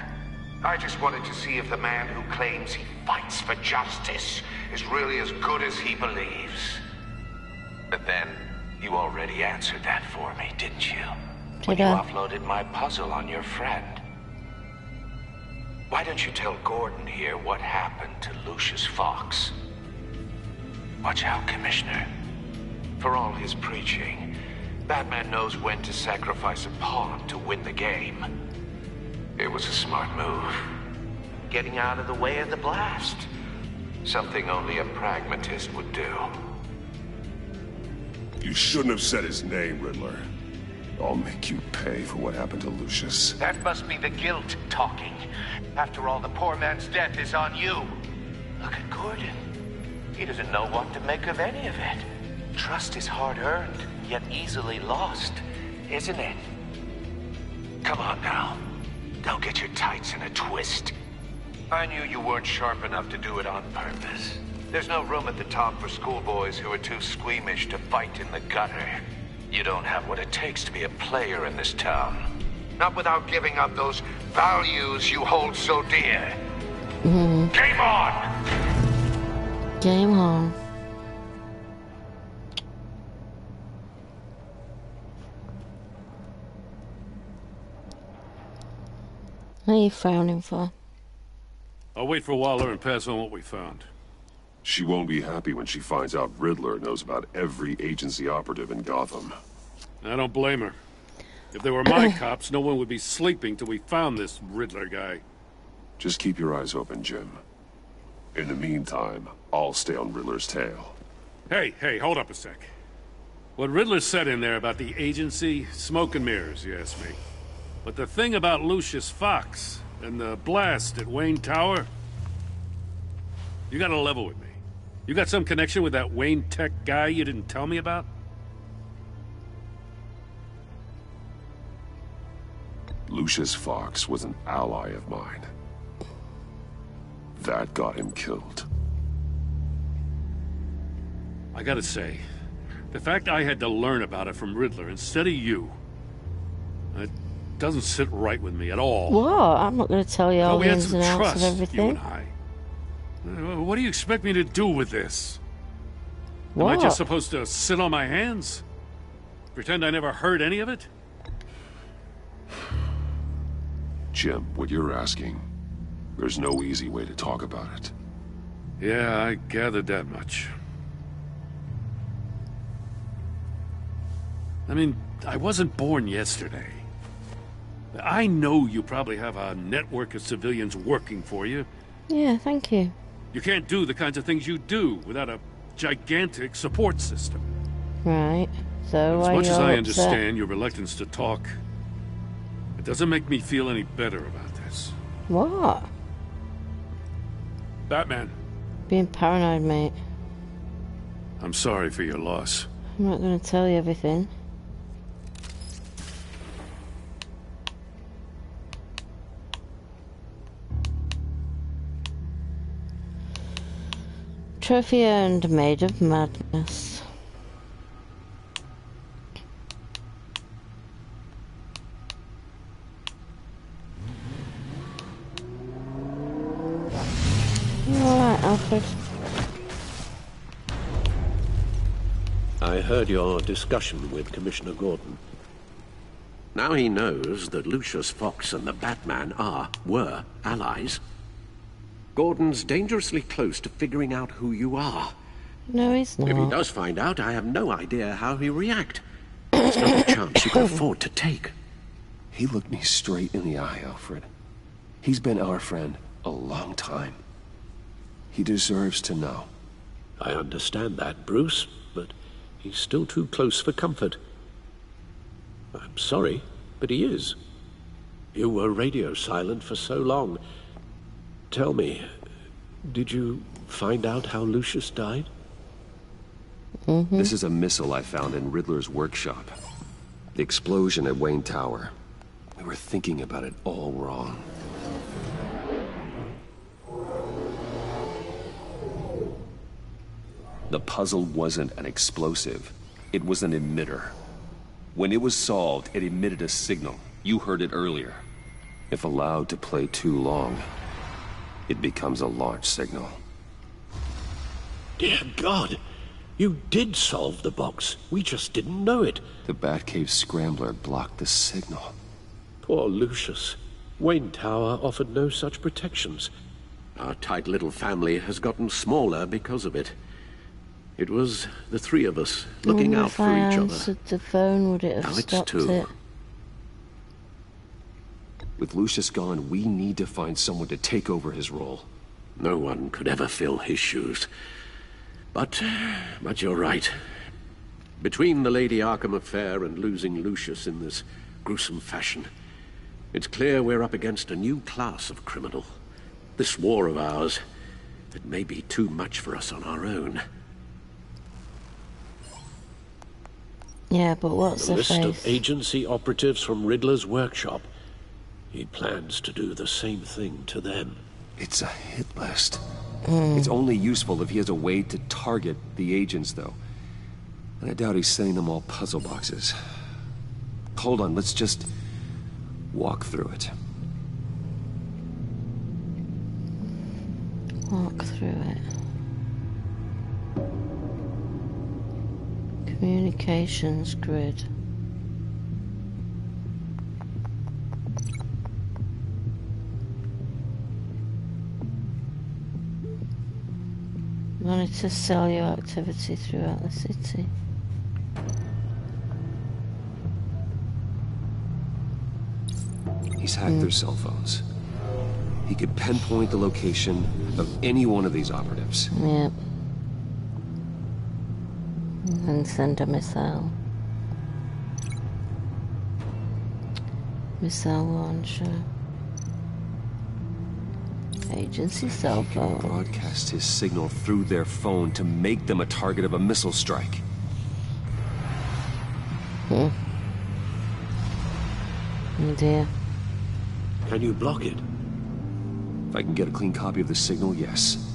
I just wanted to see if the man who claims he fights for justice is really as good as he believes. But then, you already answered that for me, didn't you? When you offloaded my puzzle on your friend. Why don't you tell Gordon here what happened to Lucius Fox? Watch out, Commissioner. For all his preaching, Batman knows when to sacrifice a pawn to win the game. It was a smart move. Getting out of the way of the blast. Something only a pragmatist would do.
You shouldn't have said his name, Riddler. I'll make you pay for what happened to Lucius.
That must be the guilt talking. After all, the poor man's death is on you. Look at Gordon. He doesn't know what to make of any of it. Trust is hard-earned, yet easily lost, isn't it? Come on now. Don't get your tights in a twist. I knew you weren't sharp enough to do it on purpose. There's no room at the top for schoolboys who are too squeamish to fight in the gutter. You don't have what it takes to be a player in this town. Not without giving up those values you hold so dear. Game on!
Game on. What are you frowning for?
I'll wait for Waller and pass on what we found.
She won't be happy when she finds out Riddler knows about every agency operative in Gotham.
I don't blame her. If they were my cops, no one would be sleeping till we found this Riddler guy.
Just keep your eyes open, Jim. In the meantime, I'll stay on Riddler's tail.
Hey, hold up a sec. What Riddler said in there about the agency, smoke and mirrors, you ask me. But the thing about Lucius Fox and the blast at Wayne Tower, you gotta level with me. You got some connection with that Wayne Tech guy you didn't tell me about?
Lucius Fox was an ally of mine. That got him killed.
I gotta say, the fact I had to learn about it from Riddler instead of you, it doesn't sit right with me at all.
What? I'm not going to tell you all the ins and outs of everything.
You and I. What do you expect me to do with this?
What?
Am I just supposed to sit on my hands? Pretend I never heard any of it?
Jim, what you're asking, there's no easy way to talk about it.
Yeah, I gathered that much. I mean, I wasn't born yesterday. I know you probably have a network of civilians working for you.
Yeah, thank you.
You can't do the kinds of things you do without a gigantic support system.
Right. So
as much as I understand
upset?
your reluctance to talk, it doesn't make me feel any better about this.
What?
Batman.
Being paranoid, mate.
I'm sorry for your loss.
I'm not going to tell you everything. Trophy earned, made of madness. You alright, Alfred?
I heard your discussion with Commissioner Gordon. Now he knows that Lucius Fox and the Batman were allies. Gordon's dangerously close to figuring out who you are.
No, he's not.
If he does find out, I have no idea how he'll react. It's not a chance you can afford to take.
He looked me straight in the eye, Alfred. He's been our friend a long time. He deserves to know.
I understand that, Bruce, but he's still too close for comfort. I'm sorry, but he is. You were radio silent for so long. Tell me, did you find out how Lucius died?
This is a missile I found in Riddler's workshop. The explosion at Wayne Tower. We were thinking about it all wrong. The puzzle wasn't an explosive. It was an emitter. When it was solved, it emitted a signal. You heard it earlier. If allowed to play too long, it becomes a launch signal.
Dear God, you did solve the box. We just didn't know it.
The Batcave scrambler blocked the signal.
Poor Lucius. Wayne Tower offered no such protections. Our tight little family has gotten smaller because of it. It was the three of us looking out for each other.
If I answered the phone, would it have
Alex
stopped
too.
it?
With Lucius gone, we need to find someone to take over his role.
No one could ever fill his shoes. But you're right. Between the Lady Arkham affair and losing Lucius in this gruesome fashion, it's clear we're up against a new class of criminal. This war of ours, it may be too much for us on our own.
Yeah, but what's
the
the
list
face?
of agency operatives from Riddler's workshop. He plans to do the same thing to them.
It's a hit list. It's only useful if he has a way to target the agents, though. And I doubt he's sending them all puzzle boxes. Hold on, let's just walk through it.
Walk through it. Communications grid. Monitor cellular activity throughout the city.
He's hacked their cell phones. He could pinpoint the location of any one of these operatives.
Yep. And send a missile. Missile launcher. Agency cell phone.
He can broadcast his signal through their phone to make them a target of a missile strike.
Oh dear.
Can you block it?
If I can get a clean copy of the signal, yes.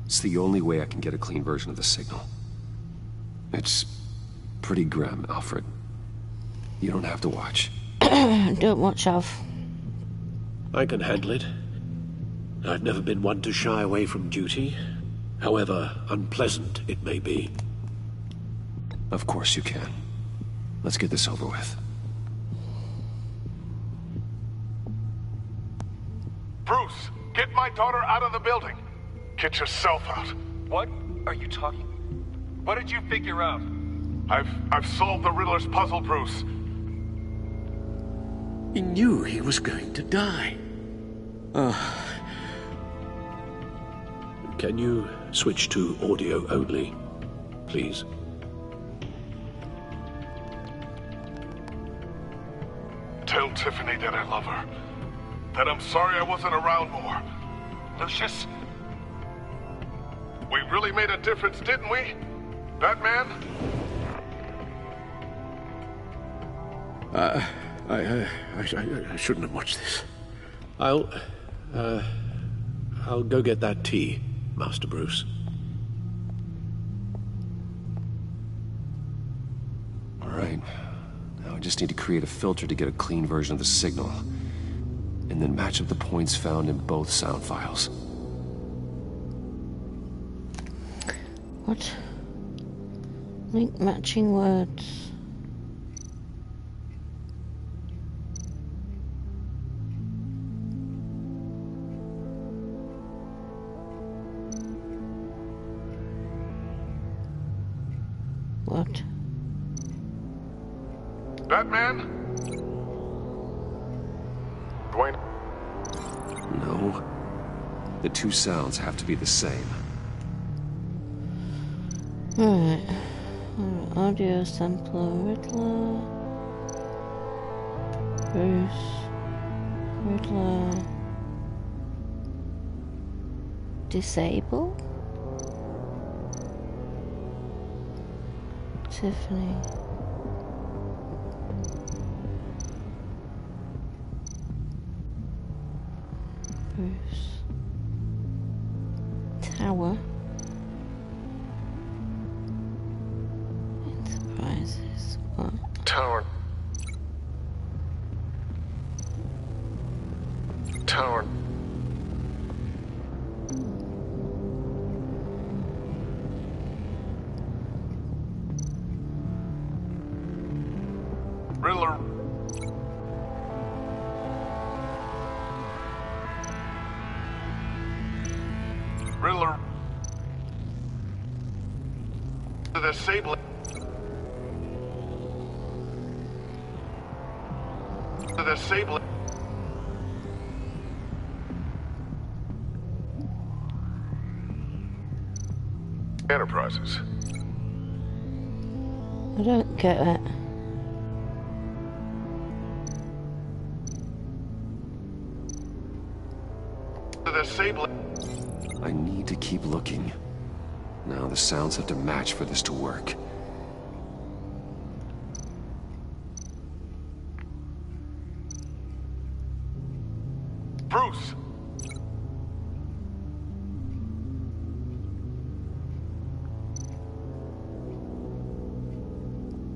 It's the only way I can get a clean version of the signal. It's pretty grim, Alfred. You don't have to watch.
Don't watch, Alf.
I can handle it. I've never been one to shy away from duty, however unpleasant it may be.
Of course you can. Let's get this over with.
Bruce, get my daughter out of the building. Get yourself out.
What are you talking? What did you figure out?
I've solved the Riddler's puzzle, Bruce.
He knew he was going to die. Can you switch to audio only, please?
Tell Tiffany that I love her. That I'm sorry I wasn't around more.
Lucius?
We really made a difference, didn't we? Batman?
I shouldn't have watched this. I'll go get that tea, Master Bruce.
All right. Now I just need to create a filter to get a clean version of the signal. And then match up the points found in both sound files.
What? Link matching words. What?
Batman? Dwayne?
No. The two sounds have to be the same.
Alright. Audio sampler, Riddler. Bruce. Riddler. Disable? Tiffany. Bruce. Tower. Enterprises. What?
Tower. Tower. Riddler. Riddler. The disabling. The disabling. Enterprises.
I don't get it.
The disabling.
I need to keep looking. Now the sounds have to match for this to work.
Bruce!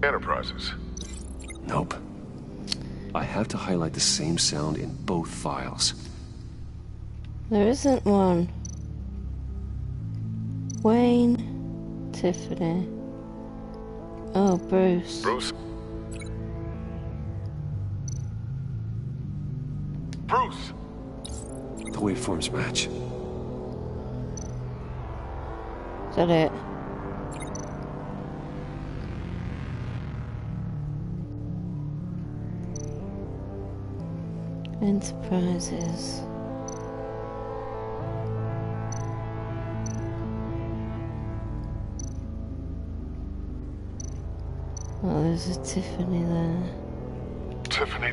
Enterprises.
Nope. I have to highlight the same sound in both files.
There isn't one. Wayne, Tiffany. Oh, Bruce.
Bruce? Bruce!
The waveforms match.
Is that it? Enterprises. Oh, there's a Tiffany there.
Tiffany.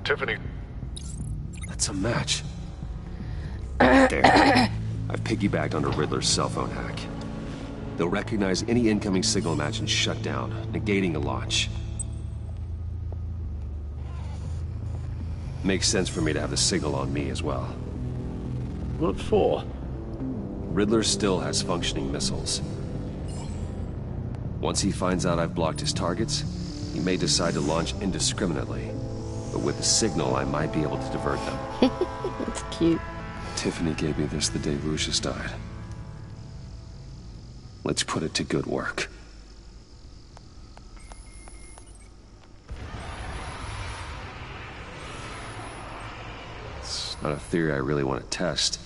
Tiffany.
That's a match. Damn. I've piggybacked onto Riddler's cell phone hack. They'll recognize any incoming signal match and shut down, negating a launch. Makes sense for me to have the signal on me as well.
What for?
Riddler still has functioning missiles. Once he finds out I've blocked his targets, he may decide to launch indiscriminately. But with the signal, I might be able to divert them.
That's cute.
Tiffany gave me this the day Lucius died. Let's put it to good work. It's not a theory I really want to test.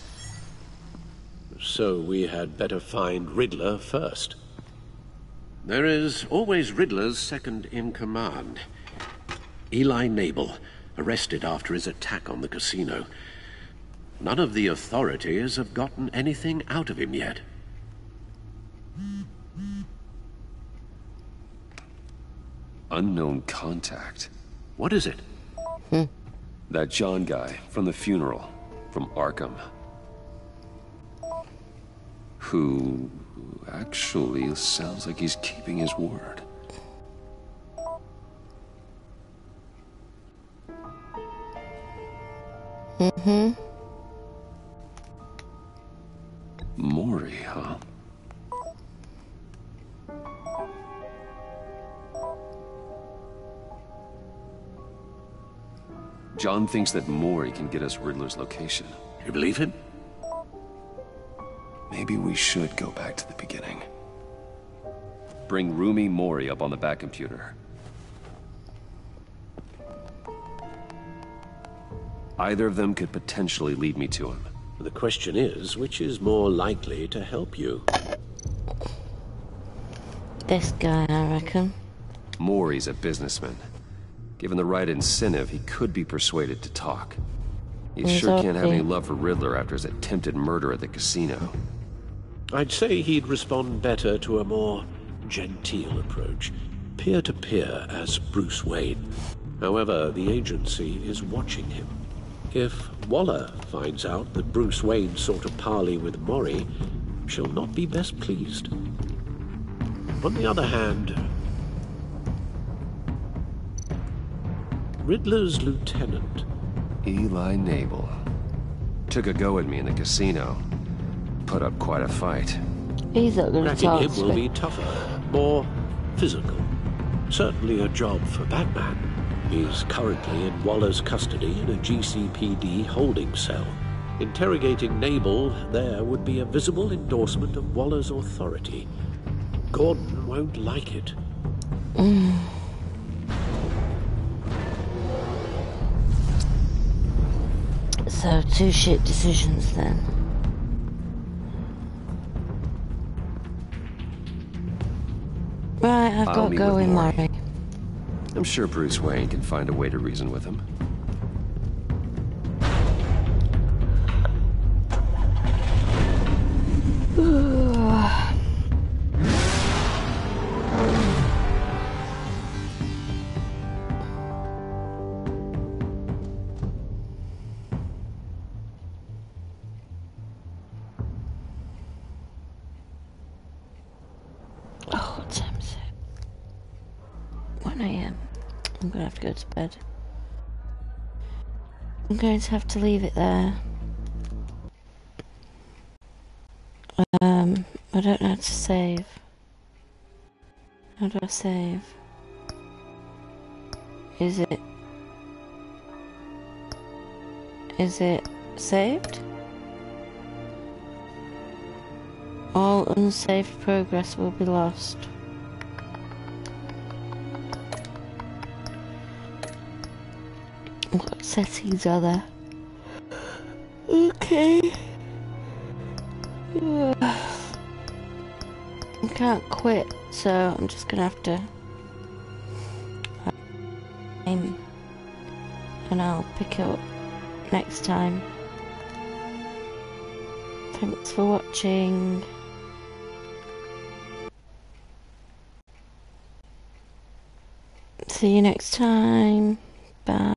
So we had better find Riddler first. There is always Riddler's second in command. Eli Nabel, arrested after his attack on the casino. None of the authorities have gotten anything out of him yet.
Unknown contact.
What is it?
That John guy from the funeral, from Arkham. Who actually sounds like he's keeping his word. Maury, huh? John thinks that Maury can get us Riddler's location.
You believe him?
Maybe we should go back to the beginning. Bring Rumi Maury up on the back computer. Either of them could potentially lead me to him.
The question is, which is more likely to help you?
This guy, I reckon.
Maury's a businessman. Given the right incentive, he could be persuaded to talk. He sure can't have any love for Riddler after his attempted murder at the casino.
I'd say he'd respond better to a more genteel approach, peer-to-peer as Bruce Wayne. However, the agency is watching him. If Waller finds out that Bruce Wayne sought a parley with Maury, she'll not be best pleased. On the other hand, Riddler's lieutenant,
Eli Nabel, took a go at me in the casino. Put up quite a fight.
He's not going to
cracking him will be tougher, more physical. Certainly a job for Batman. He's currently in Waller's custody in a GCPD holding cell. Interrogating Nabel there would be a visible endorsement of Waller's authority. Gordon won't like it.
So, two shit decisions then. Right, I've got to go with Maury.
I'm sure Bruce Wayne can find a way to reason with him.
Oh, what time is it? 1 AM. I'm gonna have to go to bed. I'm going to have to leave it there. I don't know how to save. How do I save? Is it saved? All unsafe progress will be lost. What settings are there? Okay. I can't quit, so I'm just gonna have to and I'll pick it up next time. Thanks for watching. See you next time. Bye.